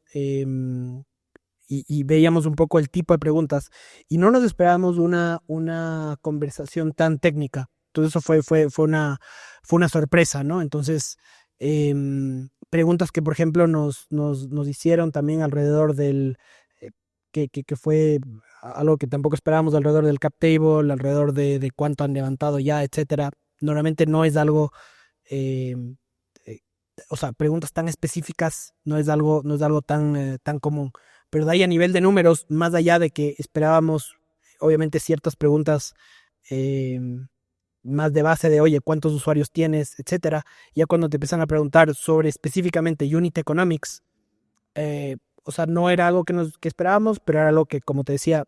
y veíamos un poco el tipo de preguntas, y no nos esperábamos una conversación tan técnica. Entonces eso fue una sorpresa, ¿no? Entonces, preguntas que, por ejemplo, nos hicieron también alrededor del, que fue algo que tampoco esperábamos, alrededor del cap table, alrededor de cuánto han levantado ya, etcétera. Normalmente no es algo, o sea, preguntas tan específicas no es algo tan común. Pero de ahí, a nivel de números, más allá de que esperábamos, obviamente, ciertas preguntas más de base de, oye, ¿cuántos usuarios tienes?, etcétera. Ya cuando te empiezan a preguntar sobre específicamente Unit Economics, o sea, no era algo que esperábamos, pero era algo que, como te decía,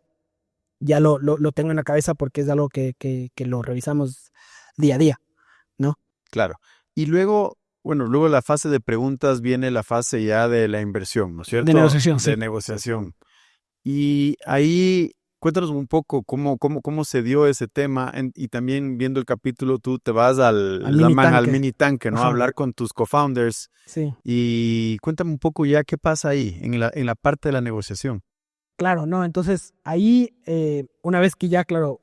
ya lo tengo en la cabeza, porque es algo que lo revisamos día a día, ¿no? Claro. Y luego de la fase de preguntas viene la fase ya de la inversión, ¿no es cierto? De negociación, De negociación. Y ahí, cuéntanos un poco cómo se dio ese tema, y también viendo el capítulo, tú te vas al mini tanque, ¿no? Ajá. A hablar con tus co-founders. Sí. Y cuéntame un poco ya qué pasa ahí, en la parte de la negociación. Claro, ¿no? Entonces, ahí, una vez que ya, claro,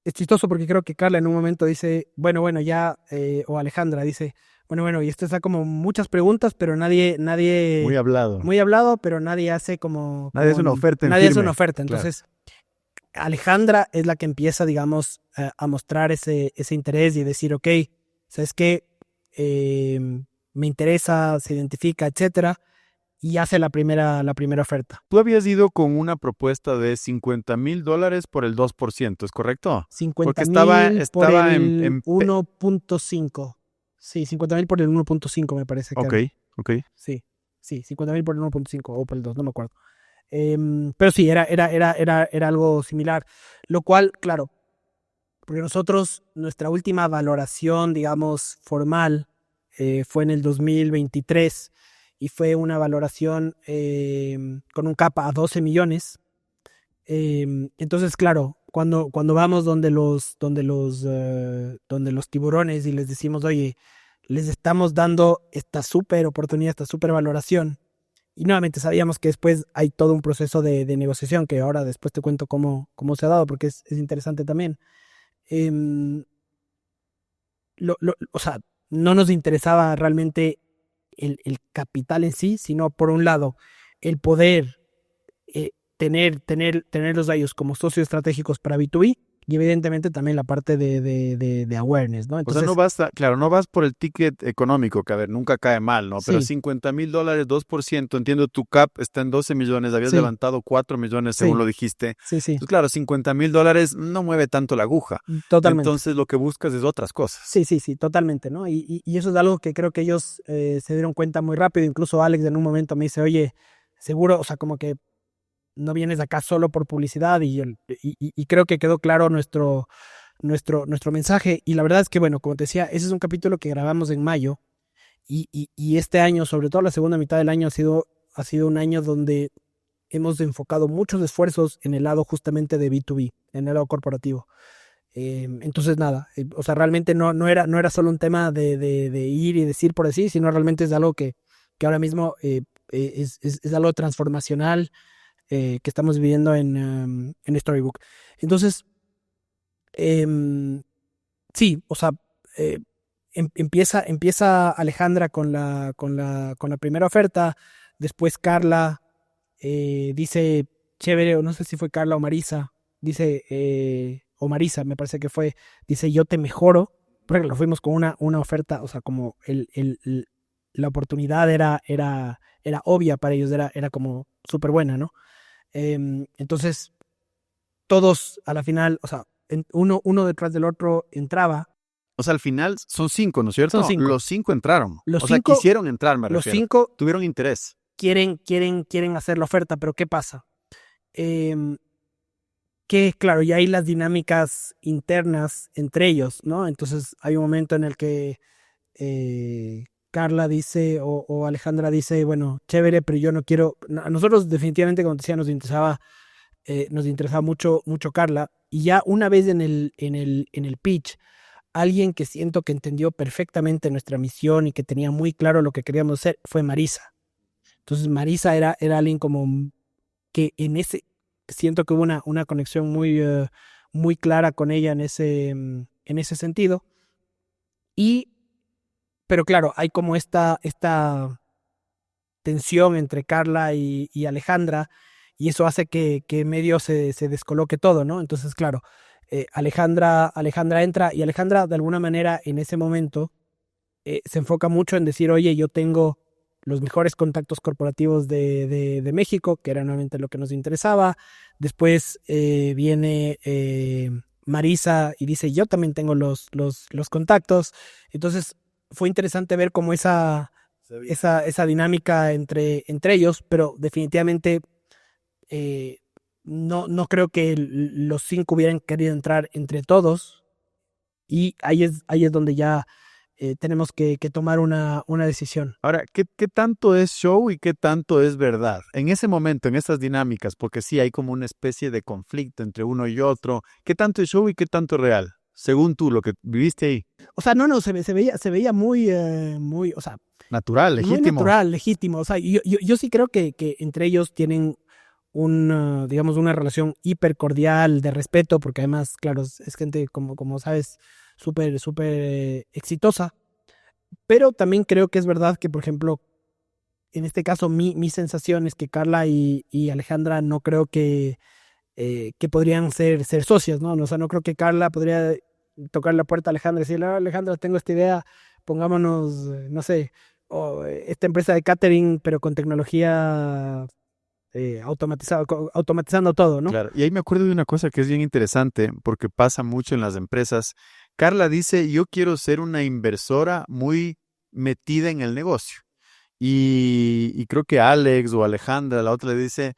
es chistoso porque creo que Carla en un momento dice, bueno, ya, o Alejandra dice, bueno, y esto está como muchas preguntas, pero nadie... Muy hablado. Muy hablado, pero nadie hace como... Nadie hace una oferta en Nadie hace firme. una oferta. Entonces, claro, Alejandra es la que empieza, digamos, a mostrar ese interés y decir, ok, ¿sabes qué? Me interesa, se identifica, etcétera, y hace la primera oferta. Tú habías ido con una propuesta de $50,000 por el 2%, ¿es correcto? 50,000 por el en 1.5. Sí, 50,000 por el 1.5 me parece que era. Ok. Sí, 50,000 por el 1.5 o por el 2, no me acuerdo. Pero sí, era algo similar. Lo cual, claro, porque nosotros, nuestra última valoración, digamos, formal, fue en el 2023, y fue una valoración con un cap a 12 millones. Entonces, claro, cuando vamos donde los tiburones y les decimos, oye, les estamos dando esta súper oportunidad, esta súper valoración, y nuevamente sabíamos que después hay todo un proceso de negociación, que ahora después te cuento cómo se ha dado, porque es interesante también. O sea, no nos interesaba realmente el capital en sí, sino, por un lado, el poder tenerlos a ellos como socios estratégicos para B2B, y evidentemente también la parte de awareness, ¿no? Entonces, o sea, no vas por el ticket económico, que a ver, nunca cae mal, ¿no? Pero sí. $50,000, 2%, entiendo, tu cap está en 12 millones, habías levantado 4 millones, según lo dijiste. Sí. Entonces, claro, $50,000 no mueve tanto la aguja. Totalmente. Entonces, lo que buscas es otras cosas. Sí, totalmente, ¿no? Y eso es algo que creo que ellos se dieron cuenta muy rápido. Incluso Alex en un momento me dice, oye, seguro, o sea, como que no vienes acá solo por publicidad y creo que quedó claro nuestro mensaje. Y la verdad es que, bueno, como te decía, ese es un capítulo que grabamos en mayo y este año, sobre todo la segunda mitad del año, ha sido un año donde hemos enfocado muchos esfuerzos en el lado justamente de B2B, en el lado corporativo. Entonces, nada, o sea, realmente no era solo un tema de ir y decir por decir, sino realmente es algo que ahora mismo es algo transformacional que estamos viviendo en Storybook. Entonces, sí, o sea, eh, empieza Alejandra con la primera oferta, después Carla dice, chévere, o no sé si fue Carla o Marisa, dice, o Marisa, me parece que fue, dice, yo te mejoro, porque lo fuimos con una oferta, o sea, como la oportunidad era obvia para ellos, era como súper buena, ¿no? Entonces, todos a la final, o sea, uno detrás del otro entraba. O sea, al final son 5, ¿no es Son cierto? 5. Los 5 entraron. Los O sea, 5, quisieron entrar, me los refiero. 5 Tuvieron interés. quieren hacer la oferta, pero ¿qué pasa? Que claro, ya hay las dinámicas internas entre ellos, ¿no? Entonces hay un momento en el que Carla dice o Alejandra dice, bueno, chévere, pero yo no quiero, a nosotros definitivamente, como te decía, nos interesaba mucho Carla, y ya una vez en el pitch, alguien que siento que entendió perfectamente nuestra misión y que tenía muy claro lo que queríamos hacer fue Marisa. Entonces Marisa era alguien como que siento que hubo una conexión muy clara con ella en ese sentido. Pero claro, hay como esta tensión entre Carla y Alejandra, y eso hace que medio se descoloque todo, ¿no? Entonces, claro, Alejandra entra, y Alejandra de alguna manera en ese momento se enfoca mucho en decir, oye, yo tengo los mejores contactos corporativos de México, que era nuevamente lo que nos interesaba. Después viene Marisa y dice, yo también tengo los contactos. Entonces fue interesante ver cómo esa dinámica entre ellos, pero definitivamente eh, no creo que los 5 hubieran querido entrar entre todos, y ahí es donde ya tenemos que tomar una decisión. Ahora, ¿qué tanto es show y qué tanto es verdad? En ese momento, en esas dinámicas, porque sí hay como una especie de conflicto entre uno y otro, ¿qué tanto es show y qué tanto es real? Según tú, lo que viviste ahí. O sea, no, se veía muy, o sea, Natural, muy legítimo. natural, legítimo. O sea, yo sí creo que entre ellos tienen digamos, una relación hiper cordial de respeto, porque además, claro, es gente, como sabes, súper exitosa. Pero también creo que es verdad que, por ejemplo, en este caso, mi sensación es que Carla y Alejandra no creo que podrían ser socias, ¿no? O sea, no creo que Carla podría tocar la puerta a Alejandra y decirle, "Ah, Alejandra, tengo esta idea, pongámonos, no sé, esta empresa de catering, pero con tecnología automatizando todo, ¿no?". Claro, y ahí me acuerdo de una cosa que es bien interesante, porque pasa mucho en las empresas. Carla dice, yo quiero ser una inversora muy metida en el negocio. Y creo que Alex o Alejandra, la otra, le dice,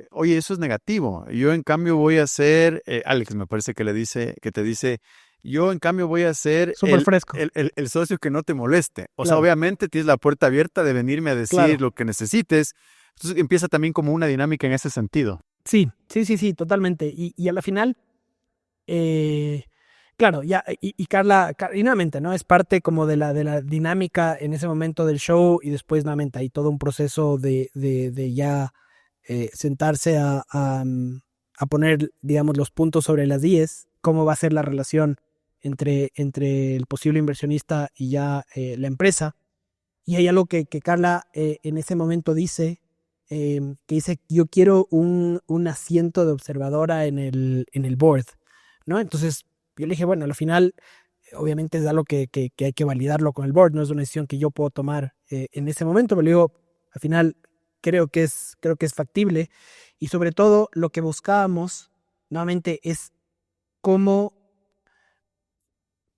oye, eso es negativo. Yo en cambio voy a ser, Alex me parece que le dice, que te dice, yo en cambio voy a ser Súper fresco. el socio que no te moleste. O sea, Claro, obviamente tienes la puerta abierta de venirme a decir claro. lo que necesites. Entonces empieza también como una dinámica en ese sentido. Sí, totalmente. Y a la final, eh, claro, ya, y Carla, y nuevamente, ¿no? Es parte como de la dinámica en ese momento del show, y después nuevamente hay todo un proceso de ya sentarse a poner, digamos, los puntos sobre las IES, cómo va a ser la relación entre el posible inversionista y ya la empresa. Y hay algo que Carla en ese momento dice, que dice, yo quiero un asiento de observadora en el board, ¿no? Entonces yo le dije, bueno, al final, obviamente es algo que hay que validarlo con el board, no es una decisión que yo puedo tomar en ese momento, pero le digo, al final creo que es factible, y sobre todo lo que buscábamos nuevamente es cómo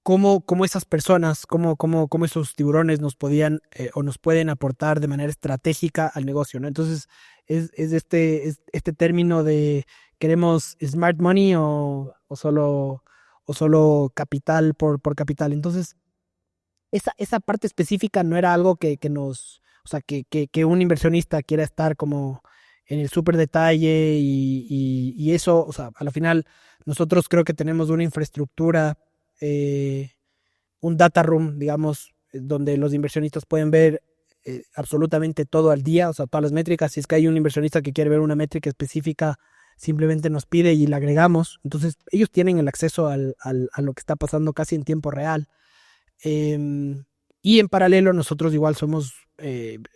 cómo esas personas, cómo esos tiburones nos podían o nos pueden aportar de manera estratégica al negocio, ¿no? Entonces, es este término de ¿queremos smart money o solo capital por capital? Entonces, esa parte específica no era algo que nos, o sea, que un inversionista quiera estar como en el súper detalle y eso, o sea, a la final nosotros creo que tenemos una infraestructura, un data room, digamos, donde los inversionistas pueden ver absolutamente todo al día, o sea, todas las métricas. Si es que hay un inversionista que quiere ver una métrica específica, simplemente nos pide y la agregamos. Entonces, ellos tienen el acceso a lo que está pasando casi en tiempo real. Y en paralelo nosotros igual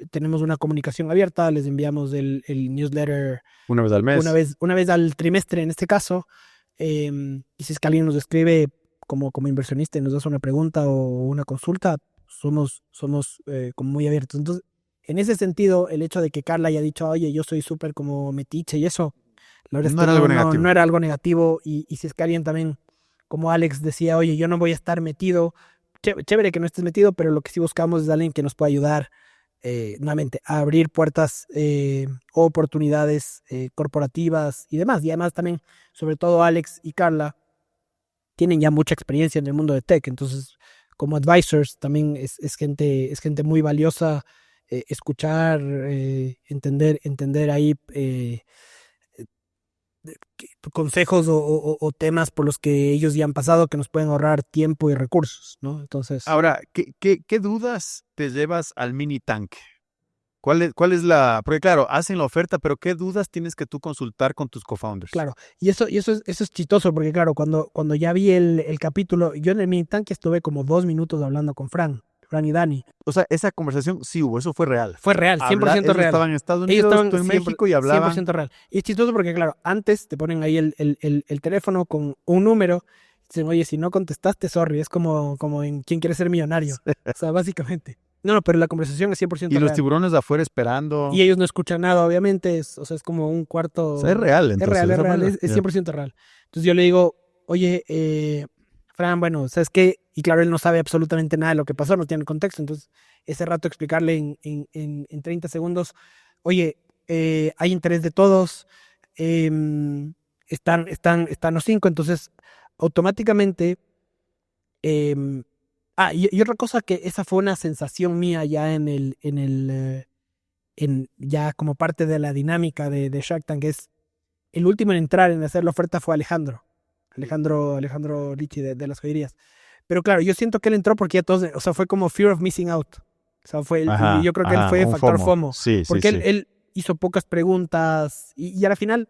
tenemos una comunicación abierta, les enviamos el newsletter Una vez al mes. una vez al trimestre en este caso. Y si es que alguien nos escribe como inversionista y nos hace una pregunta o una consulta, somos como muy abiertos. Entonces, en ese sentido, el hecho de que Carla haya dicho, oye, yo soy súper como metiche y eso, la verdad es No que era algo negativo. no era algo negativo. Y si es que alguien también, como Alex decía, oye, yo no voy a estar metido, chévere que no estés metido, pero lo que sí buscamos es alguien que nos pueda ayudar nuevamente a abrir puertas, oportunidades corporativas y demás. Y además también, sobre todo Alex y Carla, tienen ya mucha experiencia en el mundo de tech. Entonces, como advisors, también es gente muy valiosa. Escuchar, entender ahí consejos o temas por los que ellos ya han pasado que nos pueden ahorrar tiempo y recursos, ¿no? Entonces, Ahora, ¿qué dudas te llevas al mini tanque? ¿Cuál es la...? Porque claro, hacen la oferta, pero ¿qué dudas tienes que tú consultar con tus co-founders? claro, y eso es chistoso porque claro, cuando ya vi el capítulo, yo en el mini tanque estuve como 2 minutos hablando con Fran y Dani. O sea, esa conversación sí hubo, eso fue real. Fue real, 100% Ellos real. estaban en Estados Ellos Unidos, estaban tú en México y hablaban. 100% real. Y es chistoso porque, claro, antes te ponen ahí el teléfono con un número. Dicen, oye, si no contestaste, sorry. Es como en ¿Quién quiere ser millonario? O sea, básicamente. No, pero la conversación es 100% Y los real. tiburones de afuera esperando. Y ellos no escuchan nada, obviamente. O sea, es como un cuarto. O sea, es real, entonces. Es real, es 100% real. Entonces yo le digo, oye, Fran, bueno, ¿sabes qué? Y claro, él no sabe absolutamente nada de lo que pasó, no tiene contexto. Entonces, ese rato explicarle en 30 segundos, oye, hay interés de todos, están los 5, entonces automáticamente... y otra cosa que esa fue una sensación mía ya ya como parte de la dinámica de Shark Tank, es el último en entrar en hacer la oferta fue Alejandro Lichi de las joyerías. Pero claro, yo siento que él entró porque ya todos, o sea, fue como fear of missing out. O sea, yo creo que él fue factor FOMO. Sí, porque sí, él hizo pocas preguntas y a la final,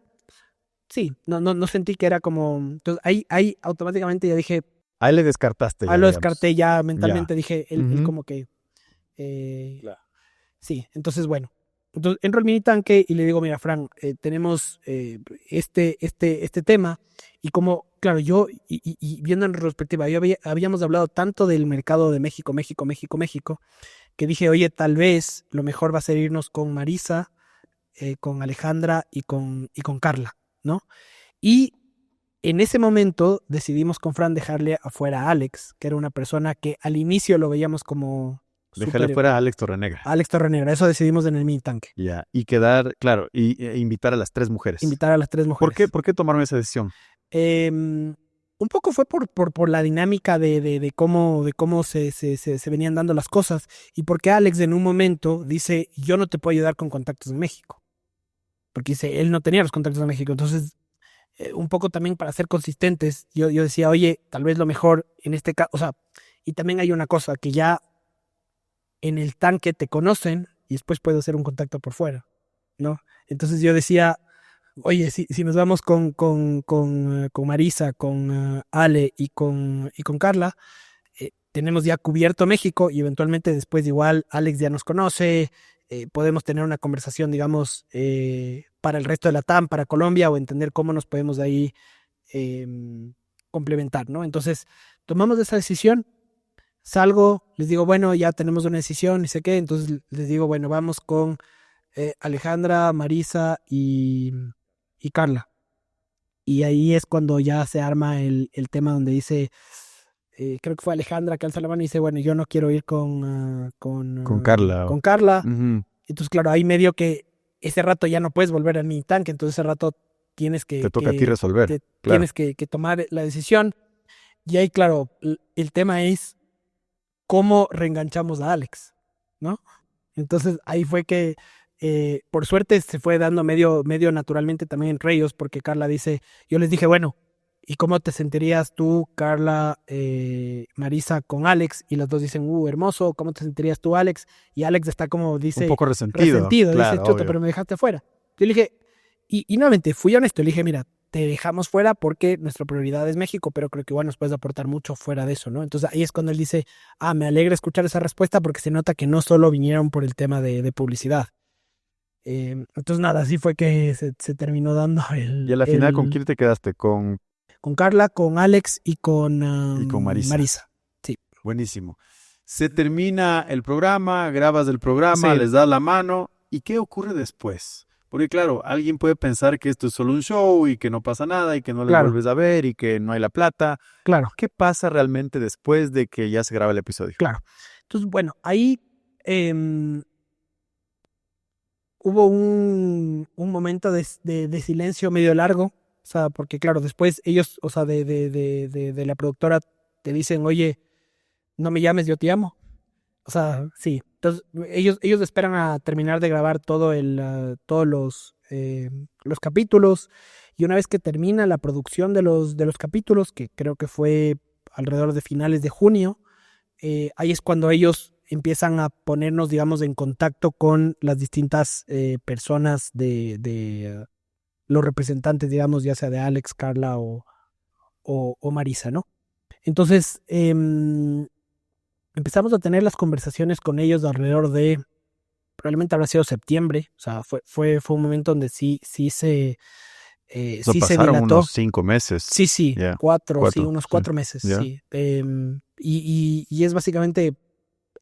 sí, no sentí que era como... Entonces ahí automáticamente ya dije... Ahí le descartaste. Ahí lo descarté ya mentalmente, Ya. dije, él como que... Claro. Sí, entonces bueno. Entonces entro al mini tanque y le digo, mira, Fran, tenemos este tema. Y como, claro, yo, y viendo en retrospectiva, habíamos hablado tanto del mercado de México, que dije, oye, tal vez lo mejor va a ser irnos con Marisa, con Alejandra y con Carla, ¿no? Y en ese momento decidimos con Fran dejarle afuera a Alex, que era una persona que al inicio lo veíamos como... Dejarle fuera a Alex Torrenegra. Alex Torrenegra, eso decidimos en el mini tanque. Ya, y quedar, claro, e invitar a las 3 mujeres. Invitar a las 3 mujeres. ¿Por qué tomaron esa decisión? Un poco fue por la dinámica de cómo se venían dando las cosas y porque Alex en un momento dice, yo no te puedo ayudar con contactos en México. Porque dice, él no tenía los contactos en México. Entonces, un poco también para ser consistentes, yo decía, oye, tal vez lo mejor en este caso, o sea, y también hay una cosa, que ya en el tanque te conocen y después puedo hacer un contacto por fuera, ¿no? Entonces yo decía, oye, si nos vamos con Marisa, con Ale y con Carla, tenemos ya cubierto México y eventualmente después igual Alex ya nos conoce, podemos tener una conversación, digamos, para el resto de la TAM, para Colombia, o entender cómo nos podemos de ahí complementar, ¿no? Entonces, tomamos esa decisión, salgo, les digo, bueno, ya tenemos una decisión y sé qué, entonces les digo, bueno, vamos con Alejandra, Marisa y Carla. Y ahí es cuando ya se arma el tema donde dice, creo que fue Alejandra que alza la mano y dice, bueno, yo no quiero ir Con Carla. con Carla. Ujú. Entonces, claro, ahí medio que ese rato ya no puedes volver a mi tanque, entonces ese rato tienes Te toca a ti resolver. Claro. tienes que tomar la decisión. Y ahí, claro, el tema es cómo reenganchamos a Alex, ¿no? Entonces ahí fue que, por suerte, se fue dando medio naturalmente también entre ellos, porque Carla dice, yo les dije, bueno, ¿y cómo te sentirías tú, Carla, Marisa, con Alex? Y los dos dicen, hermoso, ¿cómo te sentirías tú, Alex? Y Alex está como, dice, Un poco resentido. Claro, dice, chuta, obvio. pero me dejaste fuera. Yo le dije, y nuevamente fui honesto, le dije, mira, te dejamos fuera porque nuestra prioridad es México, pero creo que igual nos puedes aportar mucho fuera de eso, ¿no? Entonces ahí es cuando él dice, me alegra escuchar esa respuesta porque se nota que no solo vinieron por el tema de publicidad. Entonces nada, así fue que se terminó dando Y a la final, ¿con quién te quedaste? Con Carla, con Alex y con Marisa. Sí. Buenísimo. Se termina el programa, grabas el programa, Sí. les das la mano. ¿Y qué ocurre después? Porque claro, alguien puede pensar que esto es solo un show y que no pasa nada y que no les Claro. vuelves a ver y que no hay la plata. Claro, ¿Qué pasa realmente después de que ya se graba el episodio? claro. Entonces, bueno, ahí hubo un momento de silencio medio largo, o sea, porque claro, después ellos, o sea, de la productora te dicen, oye, no me llames, yo te amo. O sea, sí. Entonces, ellos esperan a terminar de grabar todos los capítulos, y una vez que termina la producción de los capítulos, que creo que fue alrededor de finales de junio, ahí es cuando ellos empiezan a ponernos, digamos, en contacto con las distintas personas de los representantes, digamos, ya sea de Alex, Carla o Marisa, ¿no? Entonces, empezamos a tener las conversaciones con ellos alrededor de, probablemente habrá sido septiembre, o sea, fue un momento donde sí se pasaron dilató. unos 5 meses. Sí, Yeah. unos 4 meses, Yeah. sí. Y es básicamente,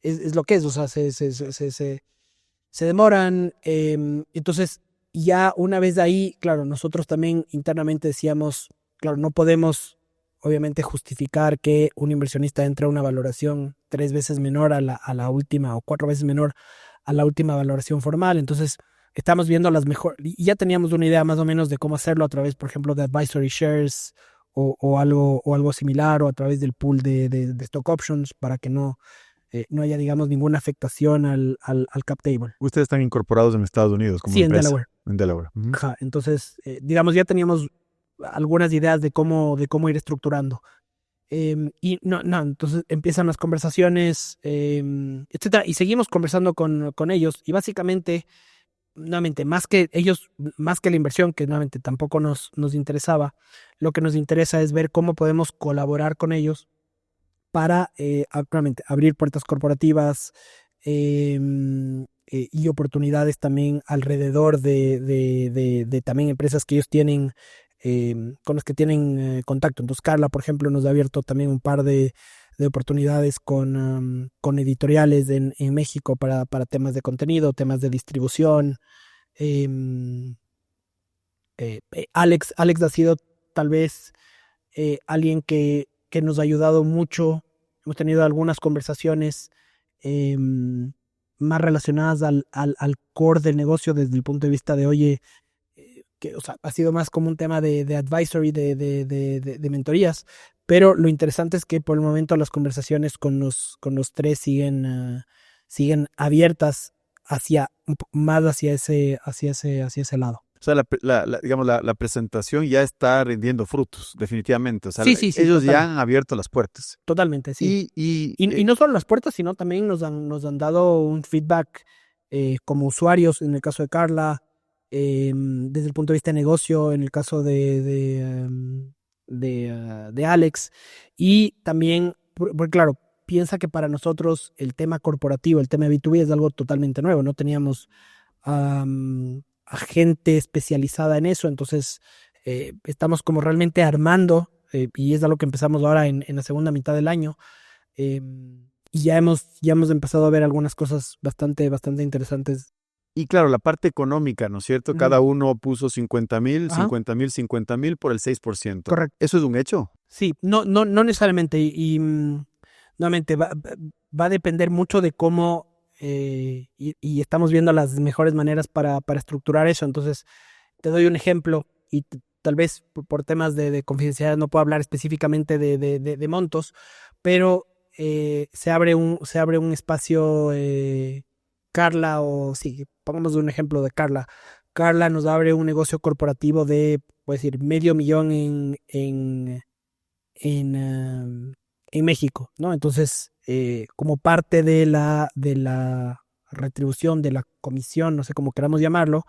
es lo que es, o sea, se demoran. Entonces, ya una vez de ahí, claro, nosotros también internamente decíamos, claro, no podemos obviamente justificar que un inversionista entre a una valoración 3 veces menor a la última o 4 veces menor a la última valoración formal. Entonces, estamos viendo las mejores, y ya teníamos una idea más o menos de cómo hacerlo a través, por ejemplo, de advisory shares o algo similar, o a través del pool de stock options, para que no haya, digamos, ninguna afectación al cap table. Ustedes están incorporados en Estados Unidos como Sí, empresa. en Delaware. En Delaware. Uh-huh. Ajá, entonces, digamos, ya teníamos algunas ideas de cómo ir estructurando. Y entonces empiezan las conversaciones, etcétera, y seguimos conversando con ellos, y básicamente, nuevamente, más que la inversión, que nuevamente tampoco nos interesaba, lo que nos interesa es ver cómo podemos colaborar con ellos para actualmente abrir puertas corporativas y oportunidades también alrededor de también empresas que ellos tienen, con las que tienen contacto. Entonces Carla, por ejemplo, nos ha abierto también un par de oportunidades con editoriales en México para temas de contenido, temas de distribución. Alex ha sido tal vez alguien que nos ha ayudado mucho. Hemos tenido algunas conversaciones más relacionadas al core del negocio desde el punto de vista de, oye, que, o sea, ha sido más como un tema de advisory, de mentorías, pero lo interesante es que por el momento las conversaciones con los tres siguen abiertas más hacia ese lado. O sea, digamos, la presentación ya está rindiendo frutos, definitivamente. O sea, Sí, ellos total. ya han abierto las puertas. Totalmente, sí. Y no solo las puertas, sino también nos han dado un feedback como usuarios, en el caso de Carla, desde el punto de vista de negocio, en el caso de Alex, y también, porque claro, piensa que para nosotros el tema corporativo, el tema B2B es algo totalmente nuevo, no teníamos a gente especializada en eso, entonces estamos como realmente armando, y es algo que empezamos ahora en la segunda mitad del año, y ya hemos empezado a ver algunas cosas bastante interesantes Y claro, la parte económica, ¿no es cierto? Ujú. Cada uno puso 50,000, Ajá. 50,000, 50,000 por el 6%. Correcto. ¿Eso es un hecho? Sí, no necesariamente. Nuevamente, va a depender mucho de cómo, y estamos viendo las mejores maneras para estructurar eso. Entonces, te doy un ejemplo, y tal vez por temas de confidencialidad no puedo hablar específicamente de montos, pero se abre un espacio, Carla, o sí, pongamos un ejemplo de Carla. Carla nos abre un negocio corporativo de, puedo decir, $500,000 en México, ¿no? Entonces, como parte de la retribución, de la comisión, no sé cómo queramos llamarlo,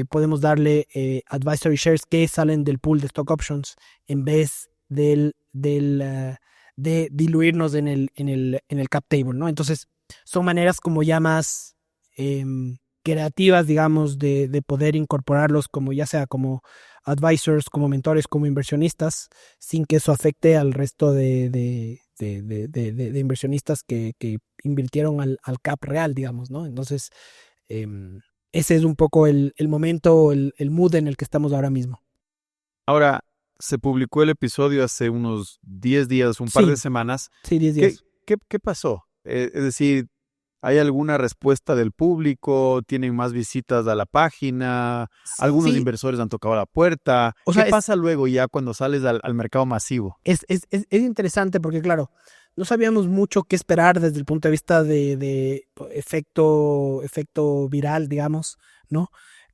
podemos darle advisory shares que salen del pool de stock options en vez de diluirnos en el cap table, ¿no? Entonces, son maneras como ya más creativas, digamos, de poder incorporarlos como ya sea como advisors, como mentores, como inversionistas, sin que eso afecte al resto de inversionistas que invirtieron al cap real, digamos, ¿no? Entonces, ese es un poco el momento, el mood en el que estamos ahora mismo. Ahora, se publicó el episodio hace unos 10 días, un par de Sí, semanas. sí, 10 ¿Qué, días. qué pasó? Es decir, ¿hay alguna respuesta del público? ¿Tienen más visitas a la página? ¿Algunos Sí, inversores han tocado la puerta? o ¿Qué sea, pasa luego ya cuando sales al mercado masivo? es interesante porque, claro, no sabíamos mucho qué esperar desde el punto de vista de efecto viral, digamos, ¿no?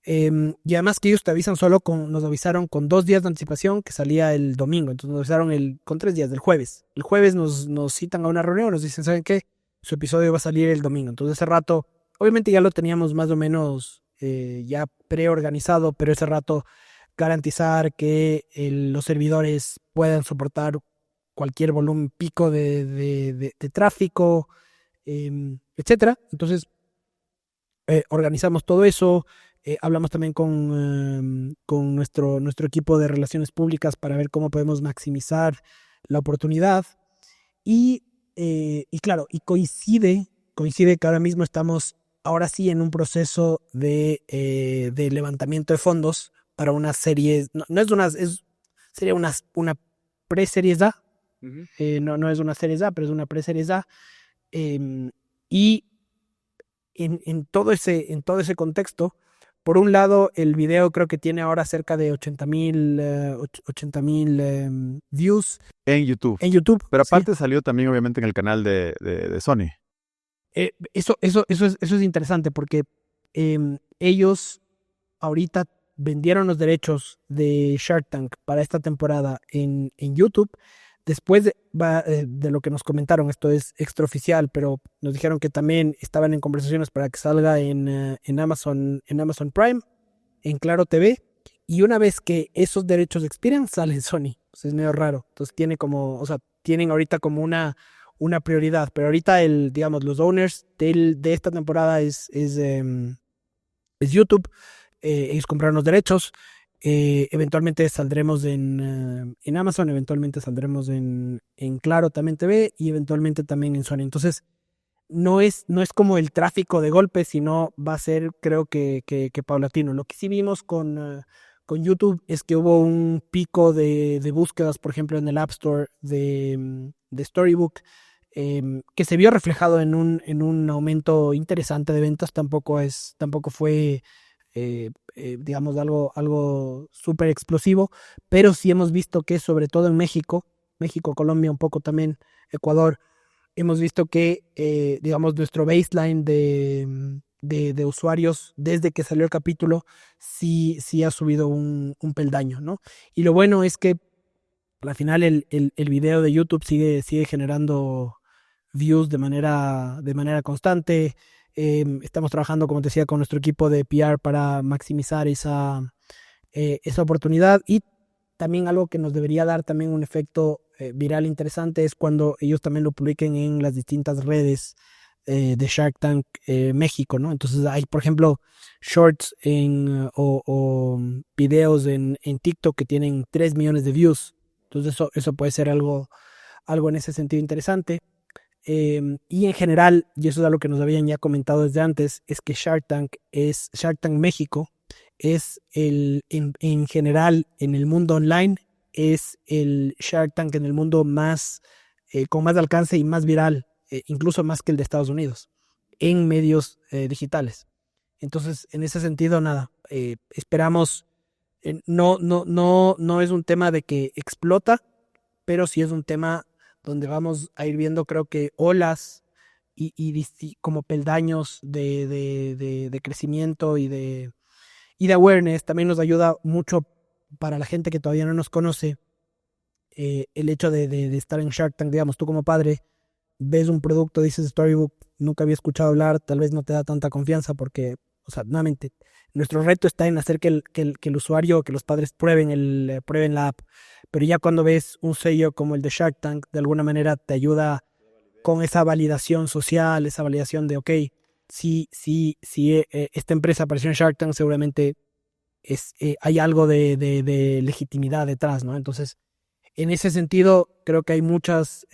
Y además que ellos te avisan nos avisaron con 2 días de anticipación que salía el domingo, entonces nos avisaron con 3 días, del jueves. El jueves nos citan a una reunión, nos dicen, ¿saben qué? Su episodio va a salir el domingo. Entonces ese rato, obviamente ya lo teníamos más o menos ya preorganizado, pero ese rato garantizar que los servidores puedan soportar cualquier volumen pico de tráfico, etcétera. Entonces, organizamos todo eso. Hablamos también con nuestro equipo de relaciones públicas para ver cómo podemos maximizar la oportunidad. Y claro, y coincide que ahora mismo estamos ahora sí en un proceso de levantamiento de fondos para una serie, no es sería una pre-series A, Ujú. no es una series A, pero es una pre-series A. Y en todo ese contexto, por un lado, el video creo que tiene ahora cerca de 80,000 views En YouTube. en YouTube, Pero ¿sí? aparte salió también obviamente en el canal de Sony. Eso es interesante porque ellos ahorita vendieron los derechos de Shark Tank para esta temporada en YouTube. Después de lo que nos comentaron, esto es extraoficial, pero nos dijeron que también estaban en conversaciones para que salga en Amazon Prime, en Claro TV, y una vez que esos derechos expiran, sale en Sony. Entonces es medio raro. Entonces o sea, tienen ahorita como una prioridad, pero ahorita digamos, los owners de esta temporada es YouTube. Ellos compraron los derechos. Eventualmente saldremos en Amazon, eventualmente saldremos en Claro también TV y eventualmente también en Sony. Entonces, no es como el tráfico de golpe, sino va a ser, creo que paulatino. Lo que sí vimos con YouTube es que hubo un pico de búsquedas, por ejemplo, en el App Store de Storybook, que se vio reflejado en un aumento interesante de ventas. Tampoco fue, digamos, algo súper explosivo, pero sí hemos visto que sobre todo en México, Colombia, un poco también Ecuador, hemos visto que, digamos, nuestro baseline de usuarios desde que salió el capítulo sí ha subido un peldaño, ¿no? Y lo bueno es que al final el video de YouTube sigue generando views de manera constante. Estamos trabajando, como te decía, con nuestro equipo de PR para maximizar esa oportunidad. Y también algo que nos debería dar también un efecto viral interesante es cuando ellos también lo publiquen en las distintas redes de Shark Tank México, ¿no? Entonces hay, por ejemplo, shorts o videos en TikTok que tienen 3 millones de views. Entonces eso puede ser algo en ese sentido interesante. Y en general, y eso es algo que nos habían ya comentado desde antes, es que Shark Tank México es en general en el mundo online, es el Shark Tank en el mundo más, con más alcance y más viral, incluso más que el de Estados Unidos, en medios digitales. Entonces, en ese sentido, nada, esperamos, no es un tema de que explota, pero sí es un tema donde vamos a ir viendo, creo que olas y como peldaños de crecimiento y de awareness. También nos ayuda mucho para la gente que todavía no nos conoce, el hecho de estar en Shark Tank. Digamos, tú como padre ves un producto, dices Storybook, nunca había escuchado hablar, tal vez no te da tanta confianza porque, o sea, nuevamente, nuestro reto está en hacer que el usuario, que los padres prueben la app, pero ya cuando ves un sello como el de Shark Tank, de alguna manera te ayuda con esa validación social, esa validación de, ok, si esta empresa apareció en Shark Tank, seguramente hay algo de legitimidad detrás, ¿no? Entonces, en ese sentido, creo que hay muchos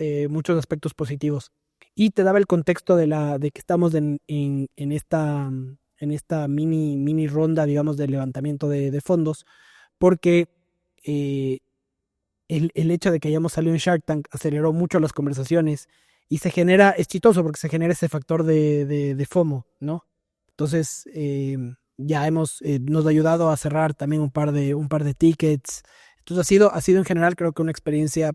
aspectos positivos. Y te daba el contexto de que estamos en esta mini ronda, digamos, de levantamiento de fondos, porque eh, el hecho de que hayamos salido en Shark Tank aceleró mucho las conversaciones y es chistoso porque se genera ese factor de FOMO, ¿no? Entonces, ya nos ha ayudado a cerrar también un par de tickets. Entonces ha sido en general, creo que una experiencia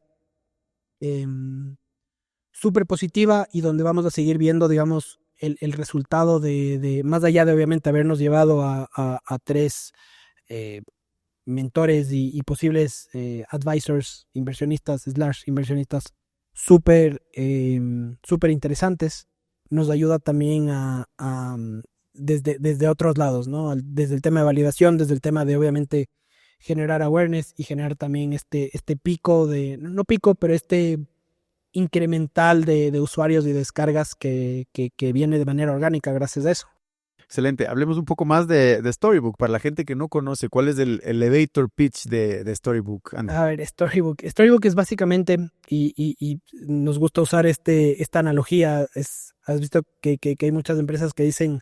súper positiva y donde vamos a seguir viendo, digamos, el resultado más allá de obviamente habernos llevado a tres eh, mentores y posibles advisors, inversionistas súper interesantes. Nos ayuda también desde otros lados, ¿no? Desde el tema de validación, desde el tema de obviamente generar awareness y generar también este pico no pico, pero este incremental de usuarios y descargas que viene de manera orgánica gracias a eso. Excelente. Hablemos un poco más de Storybook. Para la gente que no conoce, ¿cuál es el elevator pitch de Storybook, Andy? A ver, Storybook es básicamente, y nos gusta usar esta analogía, has visto que hay muchas empresas que dicen,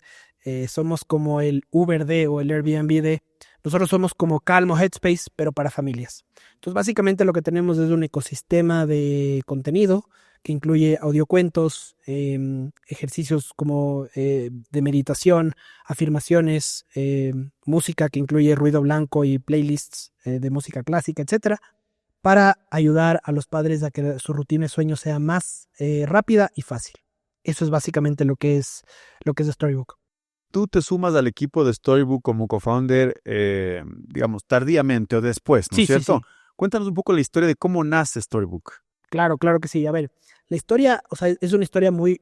somos como el Uber o el Airbnb. Nosotros somos como Calm o Headspace, pero para familias. Entonces, básicamente lo que tenemos es un ecosistema de contenido que incluye audiocuentos, ejercicios como de meditación, afirmaciones, música que incluye ruido blanco y playlists de música clásica, etcétera, para ayudar a los padres a que su rutina de sueño sea más rápida y fácil. Eso es básicamente lo que es Storybook. Tú te sumas al equipo de Storybook como co-founder, digamos, tardíamente o después, ¿no es Sí, sí, cierto? sí. Cuéntanos un poco la historia de cómo nace Storybook. Claro, claro que sí. A ver, la historia, o sea, es una historia muy,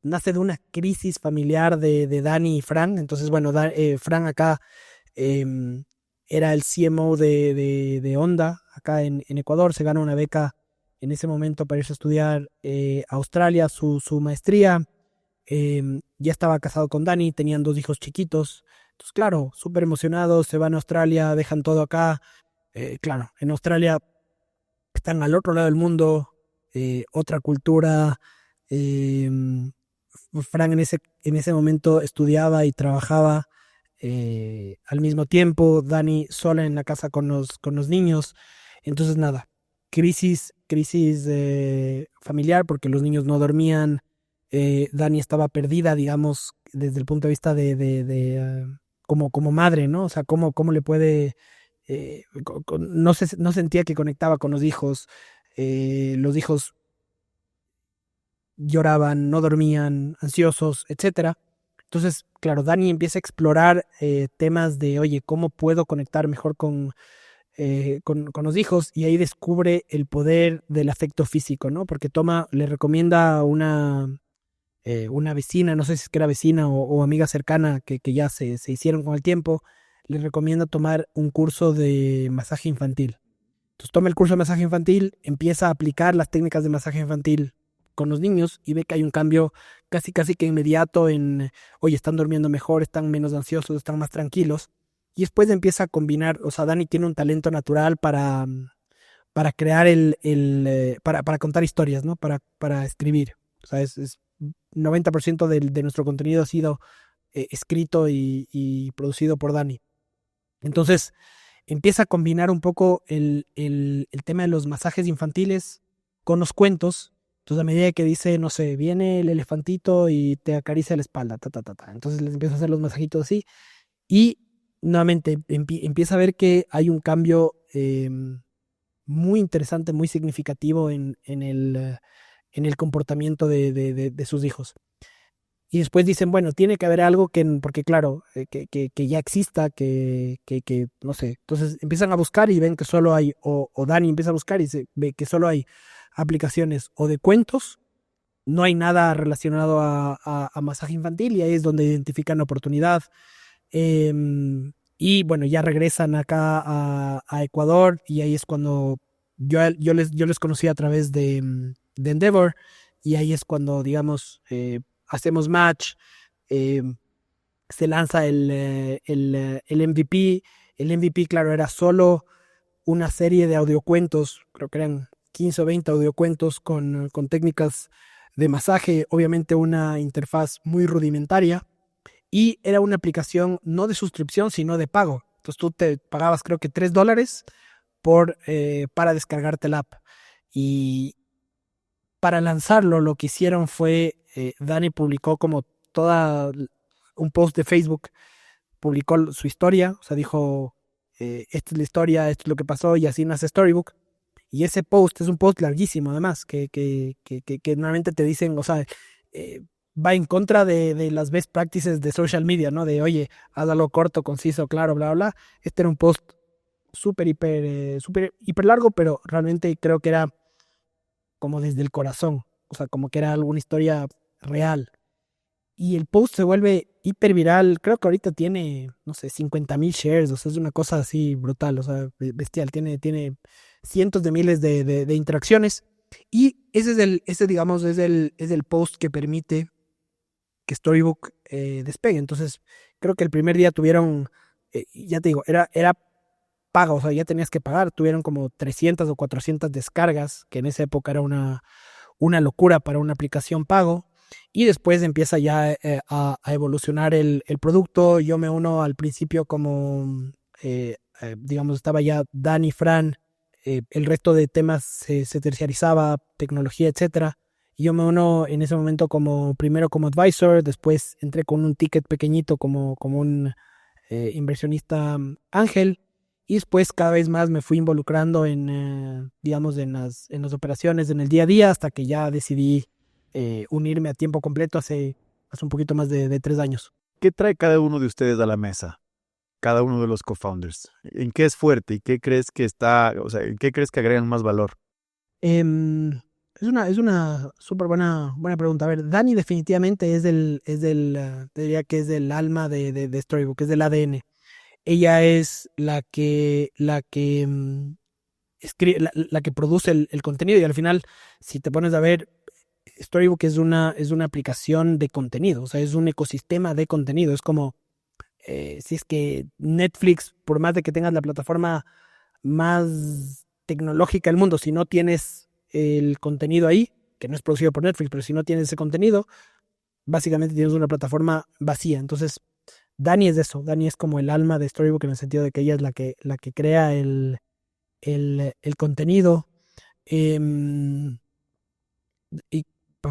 nace de una crisis familiar de Dani y Fran. Entonces, bueno, Fran acá em, era el CMO de Honda, acá en Ecuador. Se gana una beca en ese momento para irse a estudiar a Australia su maestría. Ya estaba casado con Dani, tenían 2 hijos chiquitos. Entonces, claro, súper emocionados, se van a Australia, dejan todo acá. Claro, en Australia están al otro lado del mundo, otra cultura. eh, Frank en ese momento estudiaba y trabajaba al mismo tiempo, Dani sola en la casa con los niños. Entonces, nada, crisis familiar porque los niños no dormían. Dani estaba perdida, digamos, desde el punto de vista como madre, ¿no? O sea, cómo le puede no sentía que conectaba con los hijos lloraban, no dormían, ansiosos, etcétera. Entonces, claro, Dani empieza a explorar temas de, oye, ¿cómo puedo conectar mejor con los hijos? Y ahí descubre el poder del afecto físico, ¿no? Porque le recomienda a una vecina, no sé si es que era vecina o amiga cercana que ya se hicieron con el tiempo, le recomienda tomar un curso de masaje infantil. Entonces toma el curso de masaje infantil, empieza a aplicar las técnicas de masaje infantil con los niños y ve que hay un cambio casi que inmediato oye, están durmiendo mejor, están menos ansiosos, están más tranquilos. Y después empieza a combinar, o sea, Dani tiene un talento natural para crear para contar historias, ¿no? Para escribir. O sea, es 90% de nuestro contenido ha sido escrito y producido por Dani. Entonces, empieza a combinar un poco el tema de los masajes infantiles con los cuentos. Entonces, a medida que dice, no sé, viene el elefantito y te acaricia la espalda, ta, ta, ta, ta. Entonces, les empieza a hacer los masajitos así. Y nuevamente empieza a ver que hay un cambio muy interesante, muy significativo en el comportamiento de sus hijos. Y después dicen, bueno, tiene que haber algo porque claro, que ya exista, no sé. Entonces empiezan a buscar y ven que solo hay, o Dani empieza a buscar y se ve que solo hay aplicaciones o de cuentos, no hay nada relacionado a masaje infantil y ahí es donde identifican la oportunidad. Y bueno, ya regresan acá a Ecuador y ahí es cuando yo les conocí a través de Endeavor y ahí es cuando, digamos, hacemos match, eh, se lanza el MVP. El MVP, claro, era solo una serie de audiocuentos, creo que eran 15 o 20 audiocuentos con técnicas de masaje, obviamente una interfaz muy rudimentaria y era una aplicación no de suscripción, sino de pago. Entonces tú te pagabas creo que $3 para descargarte la app. Y para lanzarlo lo que hicieron fue, Dani publicó como toda un post de Facebook, publicó su historia, o sea, dijo, esta es la historia, esto es lo que pasó y así nace Storybook. Y ese post es un post larguísimo además, que normalmente te dicen, o sea, va en contra de las best practices de social media, ¿no? De, oye, hazlo corto, conciso, claro, bla, bla, bla. Este era un post súper, hiper largo, pero realmente creo que era como desde el corazón, o sea, como que era alguna historia real. Y el post se vuelve hiper viral, creo que ahorita tiene, no sé, 50,000 shares, o sea, es una cosa así brutal, o sea, bestial, tiene cientos de miles de interacciones. Y ese digamos, es el post que permite que Storybook despegue. Entonces, creo que el primer día tuvieron, ya te digo, era pago, o sea, ya tenías que pagar, tuvieron como 300 o 400 descargas, que en esa época era una locura para una aplicación pago. Y después empieza ya a evolucionar el producto. Yo me uno al principio como, digamos, estaba ya Dani, Fran, el resto de temas se terciarizaba, tecnología, etcétera. Y yo me uno en ese momento primero como advisor, después entré con un ticket pequeñito como un inversionista ángel. Y después cada vez más me fui involucrando digamos, en las operaciones, en el día a día, hasta que ya decidí unirme a tiempo completo hace un poquito más de 3 años. ¿Qué trae cada uno de ustedes a la mesa? Cada uno de los co-founders. ¿En qué es fuerte y qué crees que en qué crees que agregan más valor? Em, es una súper buena pregunta. A ver, Dani definitivamente diría que es del alma de Storybook, es del ADN. Ella es la que escribe, la que produce el contenido y al final, si te pones a ver, Storybook es una aplicación de contenido, o sea, es un ecosistema de contenido. Es como, si es que Netflix, por más de que tengas la plataforma más tecnológica del mundo, si no tienes el contenido ahí, que no es producido por Netflix, pero si no tienes ese contenido, básicamente tienes una plataforma vacía. Entonces, Dani es eso, Dani es como el alma de Storybook en el sentido de que ella es la que crea el contenido. em, y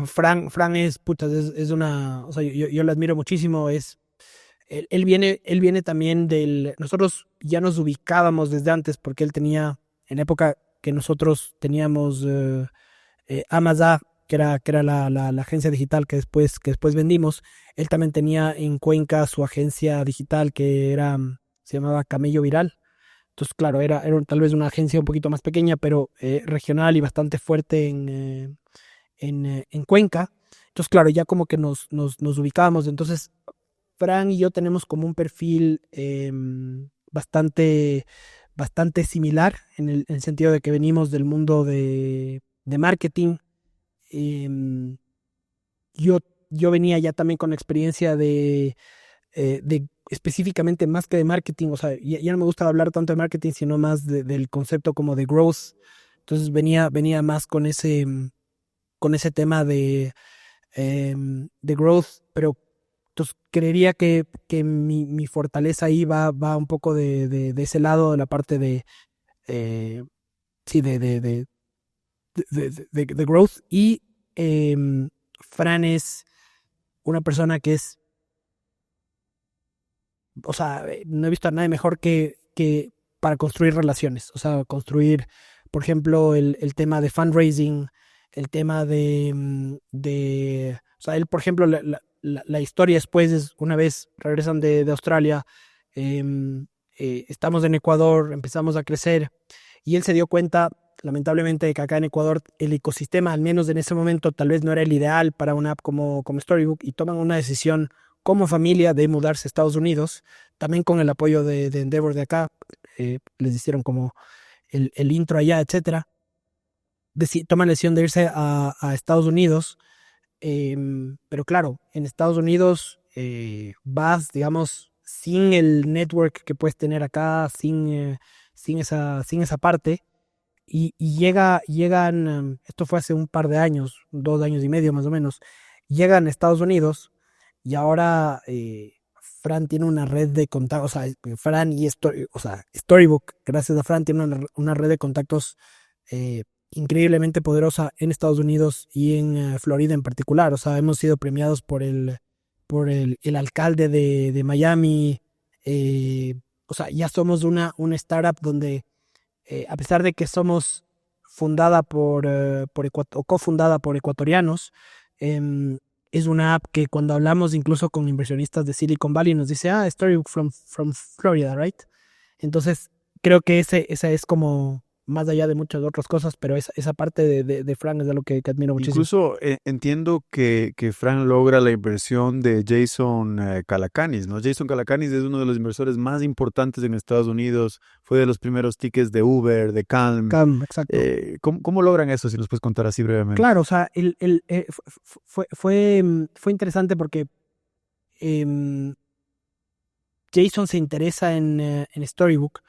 Fran es, puta, es una, o sea, yo la admiro muchísimo. Él viene también nosotros ya nos ubicábamos desde antes porque él tenía, en época que nosotros teníamos Amazon, que era la agencia digital que después vendimos. Él también tenía en Cuenca su agencia digital se llamaba Camello Viral. Entonces, claro, era tal vez una agencia un poquito más pequeña, pero regional y bastante fuerte en Cuenca. Entonces, claro, ya como que nos ubicábamos. Entonces, Fran y yo tenemos como un perfil bastante similar en el sentido de que venimos del mundo de marketing. Em, yo, yo venía ya también con experiencia de específicamente más que de marketing, o sea, ya no me gusta hablar tanto de marketing, sino más del concepto como de growth, Entonces venía más con ese tema de growth, pero entonces creería que mi fortaleza ahí va un poco de ese lado, de la parte eh, sí, de growth. Y Fran es una persona que es, o sea, no he visto a nadie mejor que para construir relaciones, o sea, construir, por ejemplo, el tema de fundraising, el tema o sea, él, por ejemplo, la historia después es, una vez regresan de Australia, estamos en Ecuador, empezamos a crecer, y él se dio cuenta, lamentablemente, de que acá en Ecuador el ecosistema, al menos en ese momento, tal vez no era el ideal para una app como Storybook, y toman una decisión como familia de mudarse a Estados Unidos, también con el apoyo de Endeavor de acá, les hicieron como el intro allá, etcétera. Toman la decisión de irse a Estados Unidos, pero claro, en Estados Unidos vas, digamos, sin el network que puedes tener acá, sin esa parte, y llegan, esto fue hace un par de años, 2 años y medio más o menos, llegan a Estados Unidos y ahora Fran tiene una red de contactos, o sea, Fran y Storybook, gracias a Fran, tiene una red de contactos increíblemente poderosa en Estados Unidos y en Florida en particular. O sea, hemos sido premiados por el alcalde de Miami. O sea, ya somos una startup donde, a pesar de que somos fundada o cofundada por ecuatorianos, es una app que cuando hablamos incluso con inversionistas de Silicon Valley nos dice, Storybook from Florida, right? Entonces, creo que esa es como, más allá de muchas otras cosas, pero esa parte de Frank es de lo que admiro muchísimo. Incluso entiendo que Frank logra la inversión de Jason Calacanis, ¿no? Jason Calacanis es uno de los inversores más importantes en Estados Unidos, fue de los primeros tickets de Uber, de Calm. Exacto. ¿Cómo logran eso? Si nos puedes contar así brevemente. Claro, o sea, fue interesante porque Jason se interesa en Storybook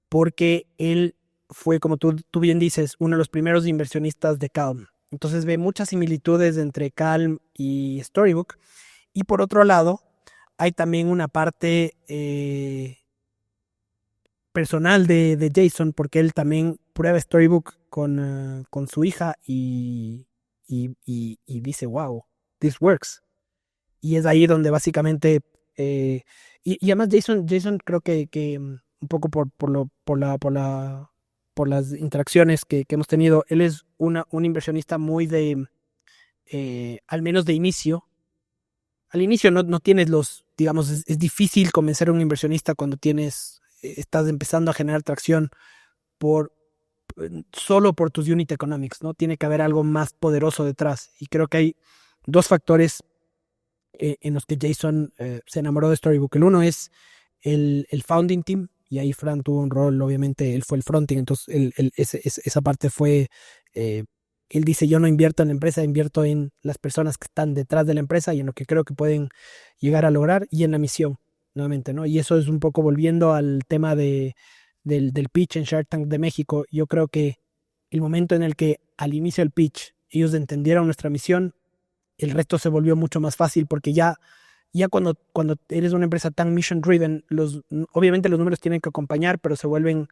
porque él fue, como tú bien dices, uno de los primeros inversionistas de Calm. Entonces ve muchas similitudes entre Calm y Storybook. Y por otro lado, hay también una parte personal de Jason, porque él también prueba Storybook con su hija y dice, wow, this works. Y es ahí donde básicamente, y además Jason creo que un poco por las interacciones que hemos tenido, él es un inversionista muy al menos de inicio. Al inicio no tienes digamos, es difícil convencer a un inversionista cuando estás empezando a generar tracción solo por tus unit economics, ¿no? Tiene que haber algo más poderoso detrás. Y creo que hay dos factores en los que Jason se enamoró de Storybook. El uno es el founding team, y ahí Fran tuvo un rol, obviamente, él fue el fronting, entonces esa parte fue, él dice, yo no invierto en la empresa, invierto en las personas que están detrás de la empresa y en lo que creo que pueden llegar a lograr y en la misión, nuevamente, ¿no? Y eso es un poco volviendo al tema del pitch en Shark Tank de México. Yo creo que el momento en el que al inicio del pitch ellos entendieron nuestra misión, el resto se volvió mucho más fácil porque ya cuando eres una empresa tan mission driven, obviamente los números tienen que acompañar, pero se vuelven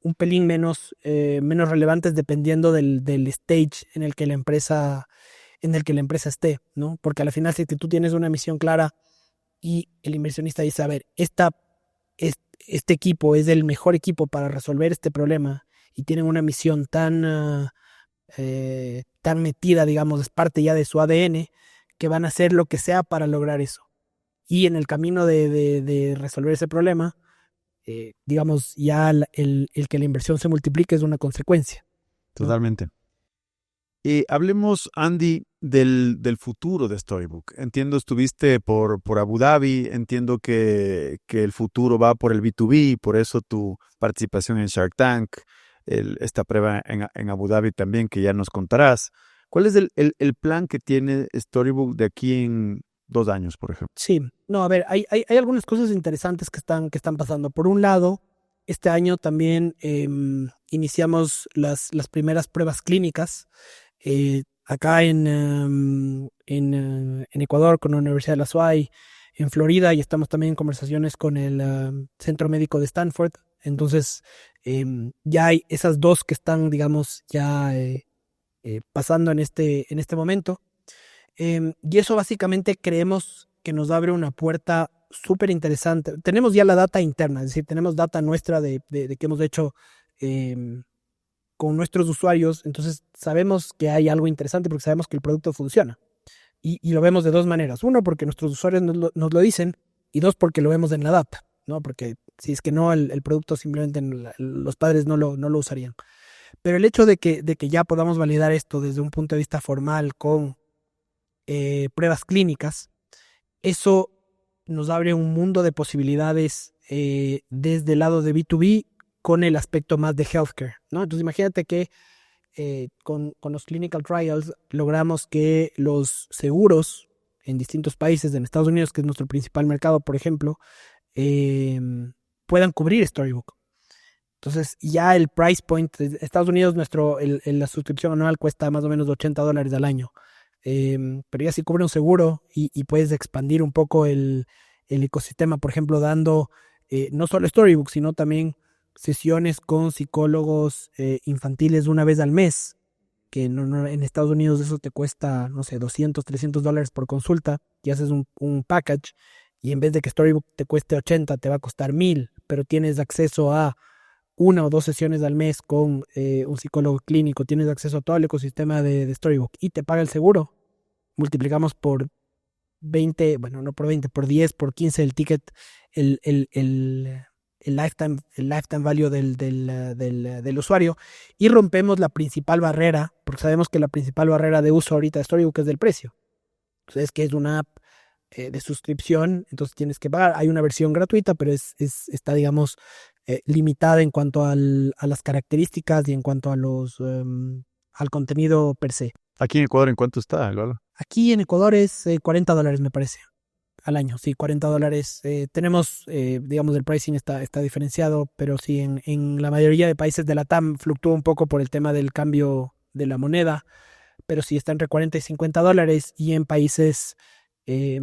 un pelín menos relevantes dependiendo del stage en el que la empresa esté, ¿no? Porque al final, si tú tienes una misión clara y el inversionista dice, a ver, este equipo es el mejor equipo para resolver este problema y tienen una misión tan metida, digamos, es parte ya de su ADN, que van a hacer lo que sea para lograr eso. Y en el camino de resolver ese problema, digamos, ya el que la inversión se multiplique es una consecuencia, ¿no? Totalmente. Hablemos, Andy, del futuro de Storybook. Entiendo, estuviste por Abu Dhabi, entiendo que el futuro va por el B2B, por eso tu participación en Shark Tank, esta prueba en Abu Dhabi también, que ya nos contarás. ¿Cuál es el plan que tiene Storybook de aquí en 2 años, por ejemplo? Sí, no, a ver, hay algunas cosas interesantes que están pasando. Por un lado, este año también iniciamos las primeras pruebas clínicas acá en Ecuador con la Universidad de la SUAY, en Florida, y estamos también en conversaciones con el Centro Médico de Stanford. Entonces, ya hay esas dos que están, digamos, ya pasando en este momento. Y eso básicamente creemos que nos abre una puerta súper interesante. Tenemos ya la data interna, es decir, tenemos data nuestra de que hemos hecho con nuestros usuarios, entonces sabemos que hay algo interesante porque sabemos que el producto funciona. Y lo vemos de dos maneras. Uno, porque nuestros usuarios nos lo dicen, y dos, porque lo vemos en la data, ¿no? Porque si es que no, el producto simplemente los padres no lo usarían. Pero el hecho de que ya podamos validar esto desde un punto de vista formal con pruebas clínicas, eso nos abre un mundo de posibilidades desde el lado de B2B con el aspecto más de healthcare, ¿no? Entonces imagínate que con los clinical trials logramos que los seguros en distintos países, en Estados Unidos, que es nuestro principal mercado, por ejemplo, eh, puedan cubrir Storybook. Entonces ya el price point, Estados Unidos, la suscripción anual cuesta más o menos $80 al año. Pero ya si cubre un seguro y puedes expandir un poco el ecosistema, por ejemplo, dando no solo Storybook, sino también sesiones con psicólogos infantiles una vez al mes, que en Estados Unidos eso te cuesta, no sé, $200, $300 por consulta, y haces un package, y en vez de que Storybook te cueste 80, te va a costar 1000, pero tienes acceso a una o dos sesiones al mes con un psicólogo clínico, tienes acceso a todo el ecosistema de Storybook y te paga el seguro, multiplicamos por 20, bueno, no por 20, por 10, por 15 el ticket, el, el, el, el lifetime value del usuario, y rompemos la principal barrera, porque sabemos que la principal barrera de uso ahorita de Storybook es del precio. Entonces, es que es una app de suscripción, entonces tienes que pagar. Hay una versión gratuita, pero está, digamos, limitada en cuanto a las características y en cuanto a al contenido per se. Aquí en Ecuador, ¿en cuánto está el valor? Aquí en Ecuador es $40, me parece, al año. Sí, $40. Tenemos, digamos, el pricing está diferenciado, pero sí, en la mayoría de países de la TAM fluctúa un poco por el tema del cambio de la moneda, pero sí está entre $40 y $50, y en países eh,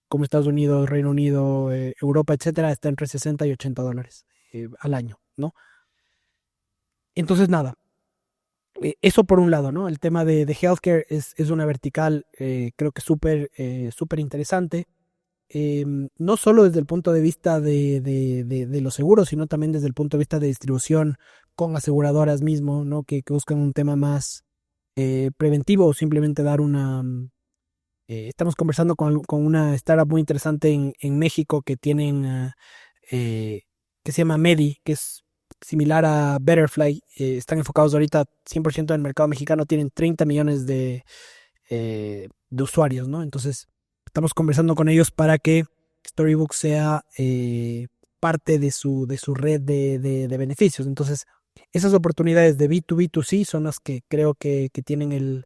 como Estados Unidos, Reino Unido, Europa, etcétera, está entre $60 y $80 al año, ¿no? Entonces, nada, eso por un lado, ¿no? El tema de healthcare es una vertical, creo que súper interesante. No solo desde el punto de vista de los seguros, sino también desde el punto de vista de distribución con aseguradoras mismo, ¿no? Que buscan un tema más preventivo, o simplemente dar estamos conversando con una startup muy interesante en México que tienen, que se llama Medi, que es similar a Betterfly. Están enfocados ahorita 100% en el mercado mexicano, tienen 30 millones de usuarios, ¿no? Entonces, estamos conversando con ellos para que Storybook sea parte de su red de beneficios. Entonces, esas oportunidades de B2B2C son las que creo que tienen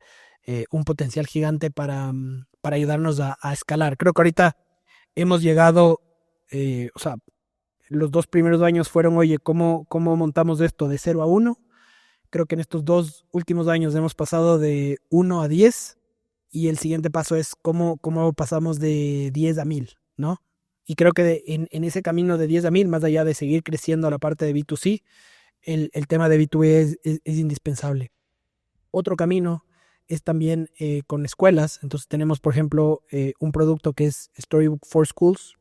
un potencial gigante para ayudarnos a escalar. Creo que ahorita hemos llegado, o sea, los 2 primeros años fueron, oye, ¿cómo montamos esto de 0 a 1? Creo que en estos 2 últimos años hemos pasado de 1 a 10, y el siguiente paso es cómo pasamos de 10 a 1000, ¿no? Y creo que en ese camino de 10 a 1000, más allá de seguir creciendo a la parte de B2C, el tema de B2B es indispensable. Otro camino es también con escuelas. Entonces tenemos, por ejemplo, un producto que es Storybook for Schools,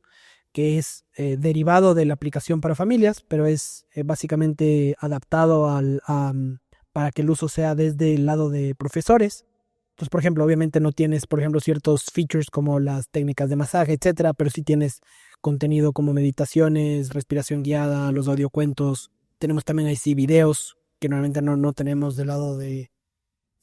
que es derivado de la aplicación para familias, pero es básicamente adaptado para que el uso sea desde el lado de profesores. Entonces, por ejemplo, obviamente no tienes, por ejemplo, ciertos features como las técnicas de masaje, etcétera, pero sí tienes contenido como meditaciones, respiración guiada, los audiocuentos. Tenemos también ahí sí videos que normalmente no tenemos del lado de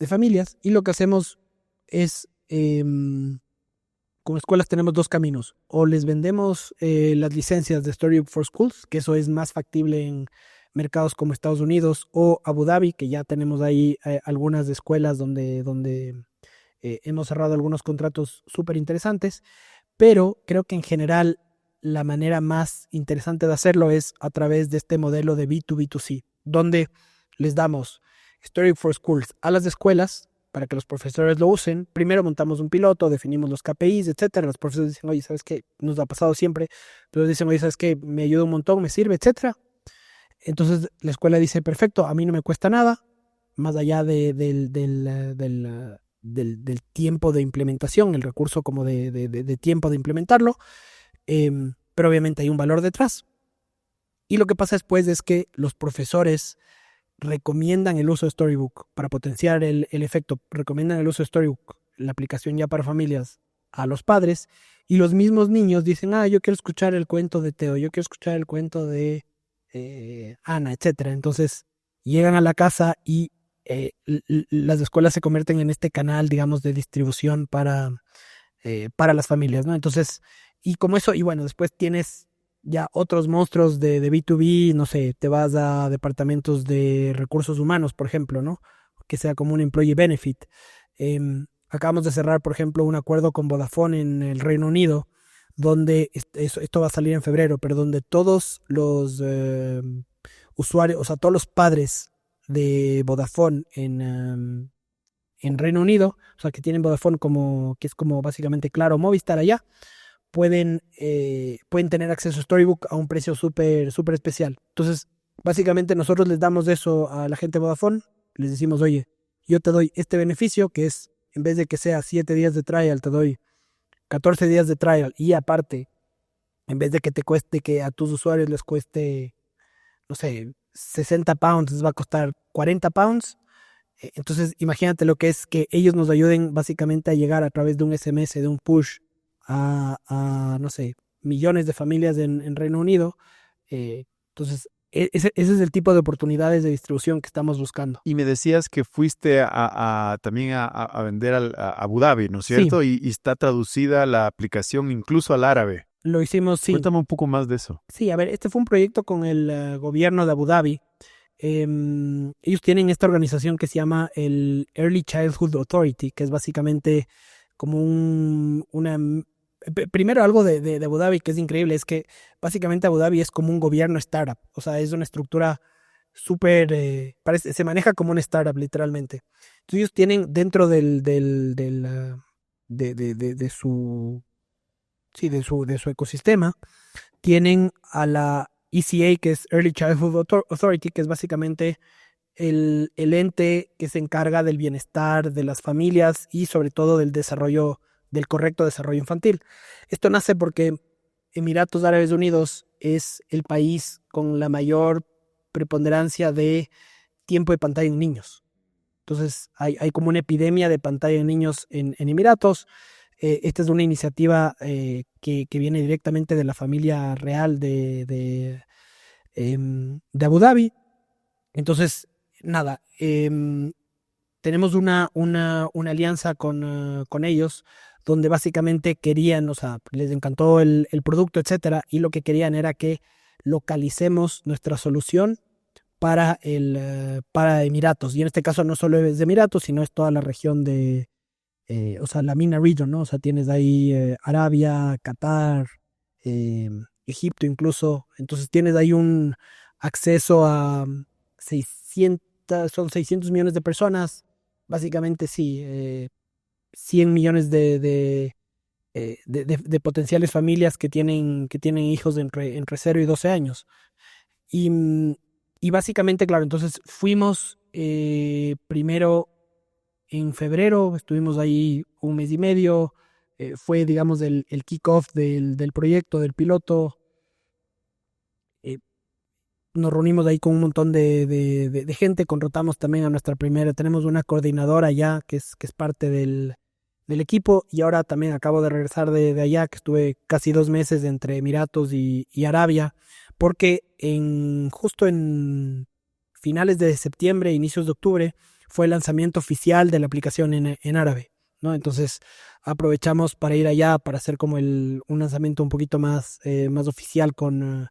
familias. Y lo que hacemos es, como escuelas tenemos dos caminos. O les vendemos las licencias de Storybook for Schools, que eso es más factible en mercados como Estados Unidos o Abu Dhabi, que ya tenemos ahí algunas escuelas donde hemos cerrado algunos contratos súper interesantes. Pero creo que en general la manera más interesante de hacerlo es a través de este modelo de B2B2C, donde les damos Storybook for Schools a las escuelas para que los profesores lo usen. Primero montamos un piloto, definimos los KPIs, etcétera. Los profesores dicen, oye, ¿sabes qué? Nos ha pasado siempre. Entonces dicen, oye, ¿sabes qué? Me ayuda un montón, me sirve, etcétera. Entonces la escuela dice, perfecto, a mí no me cuesta nada, más allá del tiempo de implementación, el recurso como de tiempo de implementarlo, pero obviamente hay un valor detrás. Y lo que pasa después es que los profesores recomiendan el uso de Storybook para potenciar el efecto, recomiendan el uso de Storybook, la aplicación ya para familias, a los padres, y los mismos niños dicen, yo quiero escuchar el cuento de Teo, yo quiero escuchar el cuento de Ana, etcétera. Entonces llegan a la casa y las escuelas se convierten en este canal, digamos, de distribución para las familias, ¿no? Entonces, y como eso, y bueno, después tienes ya otros monstruos de B2B, no sé, te vas a departamentos de recursos humanos, por ejemplo, ¿no? Que sea como un employee benefit. Acabamos de cerrar, por ejemplo, un acuerdo con Vodafone en el Reino Unido, donde esto va a salir en febrero, pero donde todos los usuarios, o sea, todos los padres de Vodafone en Reino Unido, o sea, que tienen Vodafone que es como básicamente Claro Movistar allá, pueden tener acceso a Storybook a un precio súper especial. Entonces, básicamente nosotros les damos eso a la gente de Vodafone, les decimos, oye, yo te doy este beneficio, que es, en vez de que sea 7 días de trial, te doy 14 días de trial, y aparte, en vez de que te cueste, que a tus usuarios les cueste, no sé, 60 pounds, les va a costar 40 pounds. Entonces, imagínate lo que es que ellos nos ayuden básicamente a llegar a través de un SMS, de un push, no sé, millones de familias en Reino Unido. Entonces, ese es el tipo de oportunidades de distribución que estamos buscando. Y me decías que fuiste también a vender a Abu Dhabi, ¿no es Sí. cierto? Y está traducida la aplicación incluso al árabe. Lo hicimos, sí. Cuéntame un poco más de eso. Sí, a ver, este fue un proyecto con el gobierno de Abu Dhabi. Ellos tienen esta organización que se llama el Early Childhood Authority, que es básicamente como primero algo de Abu Dhabi que es increíble, es que básicamente Abu Dhabi es como un gobierno startup, o sea, es una estructura súper, se maneja como un startup literalmente. Entonces ellos tienen dentro de su ecosistema, tienen a la ECA, que es Early Childhood Authority, que es básicamente el ente que se encarga del bienestar de las familias y sobre todo del correcto desarrollo infantil. Esto nace porque Emiratos Árabes Unidos es el país con la mayor preponderancia de tiempo de pantalla en niños. Entonces hay como una epidemia de pantalla en niños en Emiratos. Esta es una iniciativa que viene directamente de la familia real de Abu Dhabi. Entonces, nada, tenemos una alianza con ellos, donde básicamente querían, o sea, les encantó el producto, etcétera, y lo que querían era que localicemos nuestra solución para Emiratos. Y en este caso no solo es de Emiratos, sino es toda la región o sea, la MENA region, ¿no? O sea, tienes ahí Arabia, Qatar, Egipto incluso. Entonces tienes ahí un acceso a 600 millones de personas. Básicamente sí, 100 millones de potenciales familias que tienen hijos entre 0 y 12 años. Y básicamente, claro, entonces fuimos primero en febrero, estuvimos ahí un mes y medio, fue, digamos, el kick-off del proyecto, del piloto. Nos reunimos ahí con un montón de gente, contratamos también a tenemos una coordinadora ya que es parte del equipo, y ahora también acabo de regresar de allá, que estuve casi 2 meses entre Emiratos y Arabia, porque justo en finales de septiembre, inicios de octubre, fue el lanzamiento oficial de la aplicación en árabe, ¿no? Entonces aprovechamos para ir allá para hacer como un lanzamiento un poquito más oficial con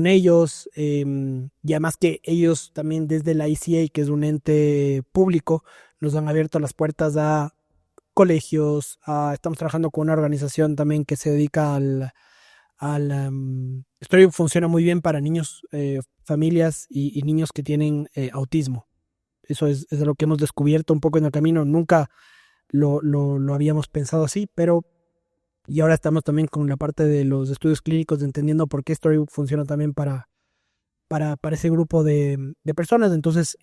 ellos, y además que ellos también desde la ECA, que es un ente público, nos han abierto las puertas a colegios, estamos trabajando con una organización también que se dedica Storybook funciona muy bien para niños, familias y niños que tienen autismo. Eso es lo que hemos descubierto un poco en el camino. Nunca lo habíamos pensado así, pero y ahora estamos también con la parte de los estudios clínicos, de entendiendo por qué Storybook funciona también para ese grupo de personas. Entonces,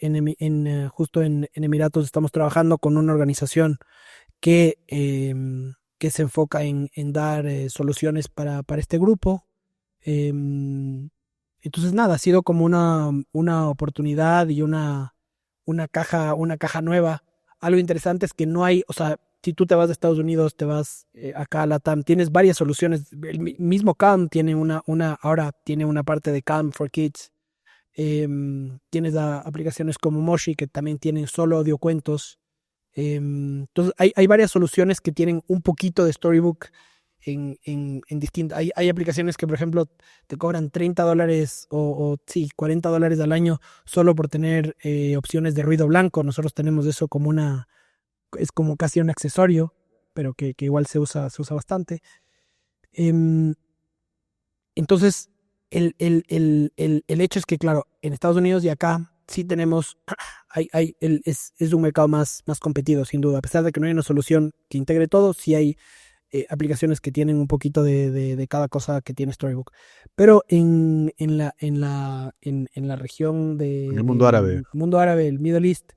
justo en Emiratos estamos trabajando con una organización que se enfoca en dar soluciones para este grupo. Entonces, nada, ha sido como una oportunidad y una caja nueva. Algo interesante es que no hay, o sea, si tú te vas de Estados Unidos, te vas acá a LATAM, tienes varias soluciones. El mismo Calm tiene ahora tiene una parte de Calm for Kids. Tienes aplicaciones como Moshi que también tienen solo audiocuentos. Entonces hay varias soluciones que tienen un poquito de Storybook en distintas. Hay aplicaciones que, por ejemplo, te cobran $30 o sí, $40 al año solo por tener opciones de ruido blanco. Nosotros tenemos eso como es como casi un accesorio, pero que igual se usa bastante. Entonces, el hecho es que, claro, en Estados Unidos y acá sí tenemos, es un mercado más competido, sin duda. A pesar de que no hay una solución que integre todo, sí hay aplicaciones que tienen un poquito de cada cosa que tiene Storybook. Pero en la región En el mundo árabe. mundo árabe, el Middle East,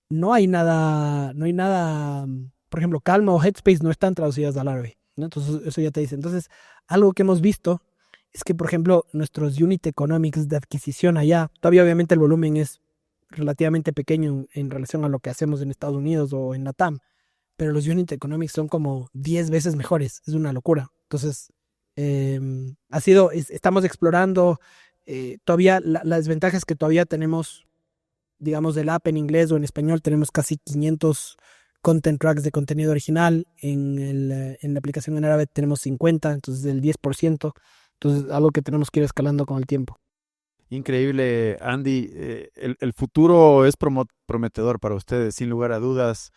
no hay nada, por ejemplo, Calma o Headspace no están traducidas al árabe, ¿no? Entonces, eso ya te dice. Entonces, algo que hemos visto es que, por ejemplo, nuestros unit economics de adquisición allá, todavía obviamente el volumen es relativamente pequeño en relación a lo que hacemos en Estados Unidos o en LATAM, pero los unit economics son como 10 veces mejores, es una locura. Entonces, estamos explorando, todavía la desventaja es que todavía tenemos, digamos, del app en inglés o en español, tenemos casi 500 content tracks de contenido original, en la aplicación en árabe tenemos 50, entonces el 10%. Entonces, algo que tenemos que ir escalando con el tiempo. Increíble, Andy. El futuro es prometedor para ustedes, sin lugar a dudas.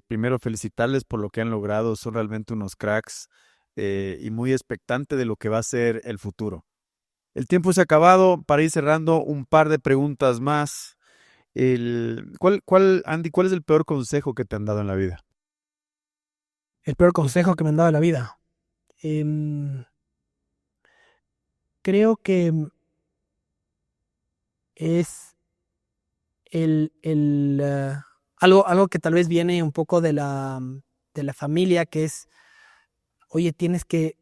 Primero, felicitarles por lo que han logrado. Son realmente unos cracks y muy expectante de lo que va a ser el futuro. El tiempo se ha acabado. Para ir cerrando, un par de preguntas más. Andy, ¿cuál es el peor consejo que te han dado en la vida? El peor consejo que me han dado en la vida. Creo que es algo que tal vez viene un poco de la familia, que es, oye, tienes que,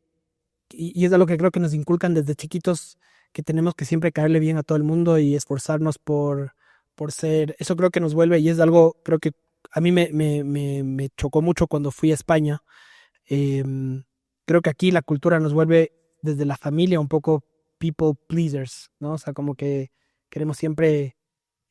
y es algo que creo que nos inculcan desde chiquitos, que tenemos que siempre caerle bien a todo el mundo y esforzarnos por ser, eso creo que nos vuelve, y es algo, creo que a mí me chocó mucho cuando fui a España. Creo que aquí la cultura nos vuelve desde la familia un poco people pleasers, ¿no? O sea, como que queremos siempre,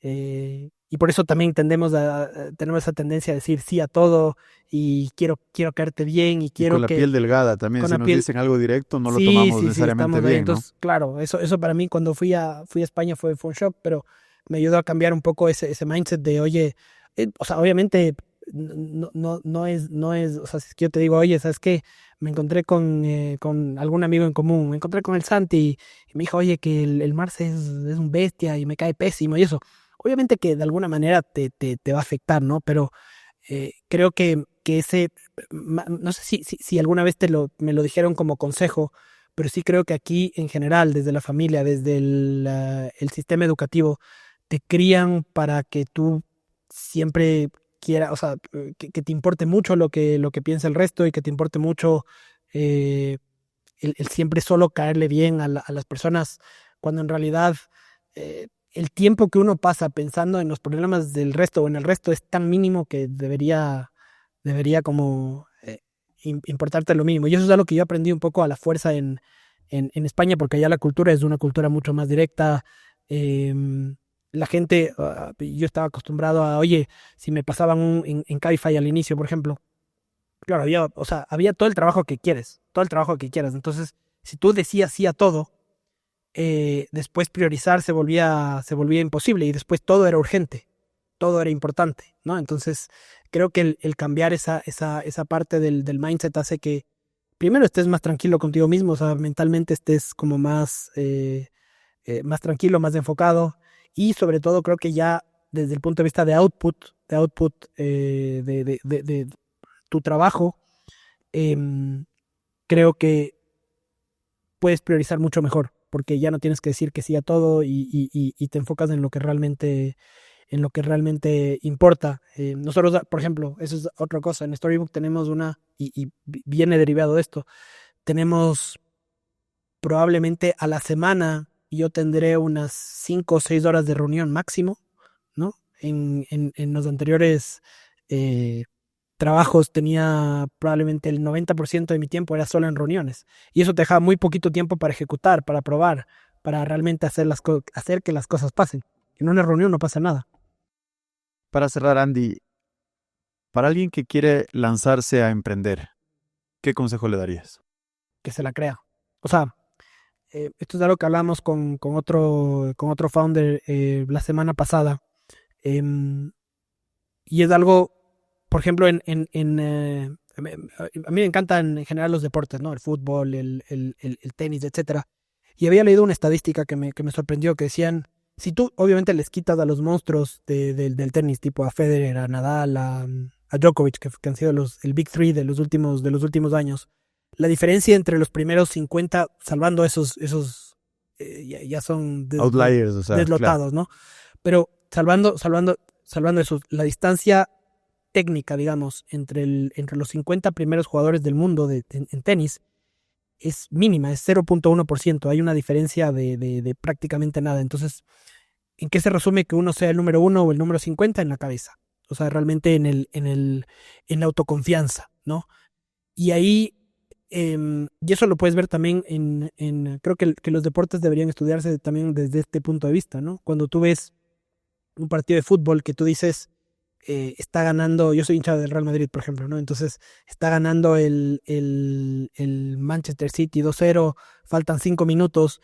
y por eso también tenemos esa tendencia a decir sí a todo y quiero caerte bien y Y con quiero la que piel delgada también. con Si la nos piel, dicen algo directo, no lo sí, tomamos sí, sí, necesariamente estamos ahí. bien, ¿no? Entonces, claro, eso para mí cuando fui a España fue un shock, pero me ayudó a cambiar un poco ese mindset de, oye, o sea, obviamente no es, o sea, si es que yo te digo, oye, ¿sabes qué? Me encontré con algún amigo en común, me encontré con el Santi y me dijo, oye, que el Marce es un bestia y me cae pésimo y eso. Obviamente que de alguna manera te va a afectar, ¿no? Pero creo que no sé si alguna vez me lo dijeron como consejo, pero sí creo que aquí en general, desde la familia, desde el sistema educativo, te crían para que tú siempre quieras, o sea, que te importe mucho lo que piensa el resto y que te importe mucho eh, el siempre solo caerle bien a las personas, cuando en realidad el tiempo que uno pasa pensando en los problemas del resto o en el resto es tan mínimo que debería como importarte lo mínimo. Y eso es algo que yo aprendí un poco a la fuerza en España, porque allá la cultura es una cultura mucho más directa. La gente, yo estaba acostumbrado a, oye, si me pasaban en Cabify al inicio, por ejemplo, claro, había todo el trabajo que quieres, todo el trabajo que quieras. Entonces, si tú decías sí a todo, después priorizar se volvía imposible y después todo era urgente, todo era importante, ¿no? Entonces, creo que el cambiar esa parte del mindset hace que primero estés más tranquilo contigo mismo, o sea, mentalmente estés como más tranquilo, más enfocado, y sobre todo creo que ya desde el punto de vista de output de tu trabajo, em, creo que puedes priorizar mucho mejor, porque ya no tienes que decir que sí a todo y te enfocas en lo que realmente importa. Nosotros, por ejemplo, eso es otra cosa. En Storybook tenemos y viene derivado de esto, tenemos probablemente a la semana yo tendré unas 5 o 6 horas de reunión máximo, ¿no? En los anteriores trabajos tenía probablemente el 90% de mi tiempo era solo en reuniones. Y eso te dejaba muy poquito tiempo para ejecutar, para probar, para realmente hacer que las cosas pasen. En una reunión no pasa nada. Para cerrar, Andy, para alguien que quiere lanzarse a emprender, ¿qué consejo le darías? Que se la crea. O sea, esto es algo que hablamos con otro founder la semana pasada. Y es algo, por ejemplo, a mí me encantan en general los deportes, ¿no? El fútbol, el tenis, etcétera. Y había leído una estadística que me sorprendió, que decían, si tú obviamente les quitas a los monstruos del tenis, tipo a Federer, a Nadal, a Djokovic, que han sido el Big Three de los últimos años, la diferencia entre los primeros 50, salvando esos ya son Outliers, o sea, deslotados, claro. ¿no? Pero salvando eso, la distancia técnica, digamos, entre los 50 primeros jugadores del mundo en tenis es mínima, es 0.1%. Hay una diferencia de prácticamente nada. Entonces, ¿en qué se resume que uno sea el número 1 o el número 50? En la cabeza. O sea, realmente en la autoconfianza, ¿no? Y ahí, y eso lo puedes ver también creo que los deportes deberían estudiarse también desde este punto de vista, ¿no? Cuando tú ves un partido de fútbol que tú dices, está ganando, yo soy hincha del Real Madrid, por ejemplo, ¿no? Entonces, está ganando el Manchester City 2-0, faltan 5 minutos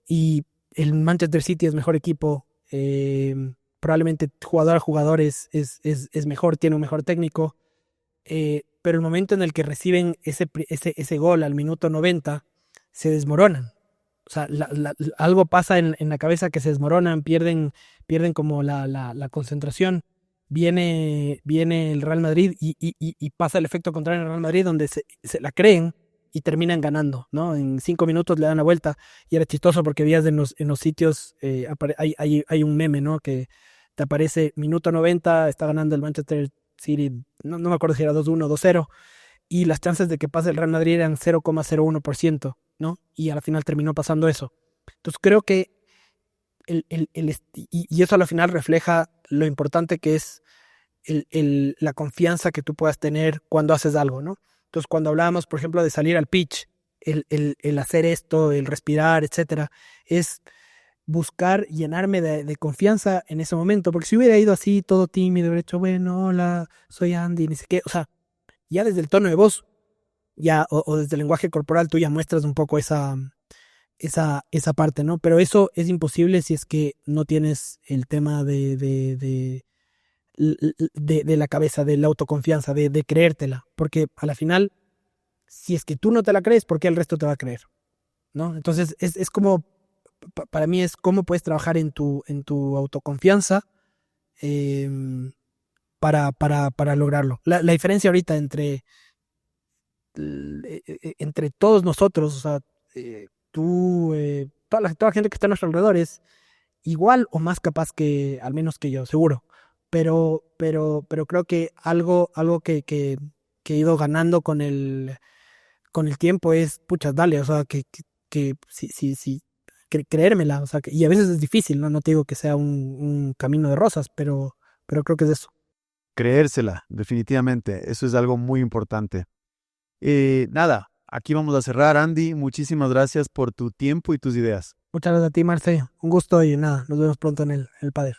y el Manchester City es mejor equipo, probablemente jugador a jugador es mejor, tiene un mejor técnico, pero el momento en el que reciben ese gol al minuto 90, se desmoronan. O sea, algo pasa en la cabeza, que se desmoronan, pierden como la concentración. Viene el Real Madrid y pasa el efecto contrario en el Real Madrid, donde se la creen y terminan ganando, ¿no? En 5 minutos le dan la vuelta, y era chistoso porque veías en los sitios, hay un meme, ¿no? Que te aparece minuto 90, está ganando el Manchester City, no me acuerdo si era 2-1 2-0, y las chances de que pase el Real Madrid eran 0,01%, ¿no? Y a la final terminó pasando eso. Entonces creo que y eso a la final refleja lo importante que es la confianza que tú puedas tener cuando haces algo, ¿no? Entonces, cuando hablábamos, por ejemplo, de salir al pitch, el hacer esto, el respirar, etcétera, es buscar llenarme de confianza en ese momento, porque si hubiera ido así todo tímido, hubiera dicho, bueno, hola, soy Andy, ni sé qué, o sea, ya desde el tono de voz, ya, o desde el lenguaje corporal, tú ya muestras un poco esa parte, ¿no? Pero eso es imposible si es que no tienes el tema de la cabeza, de la autoconfianza, de creértela, porque a la final, si es que tú no te la crees, ¿por qué el resto te va a creer? ¿No? Entonces es como, para mí es cómo puedes trabajar en tu autoconfianza, para lograrlo. La diferencia ahorita entre todos nosotros, o sea, tú, toda la gente que está a nuestro alrededor es igual o más capaz que, al menos que yo, seguro. Pero creo que algo que he ido ganando con el tiempo es, pucha, dale, o sea, que sí, creérmela, o sea, y a veces es difícil, ¿no? No te digo que sea un camino de rosas, pero creo que es eso. Creérsela, definitivamente. Eso es algo muy importante. Nada, aquí vamos a cerrar, Andy. Muchísimas gracias por tu tiempo y tus ideas. Muchas gracias a ti, Marce. Un gusto y nada, nos vemos pronto en el Padre.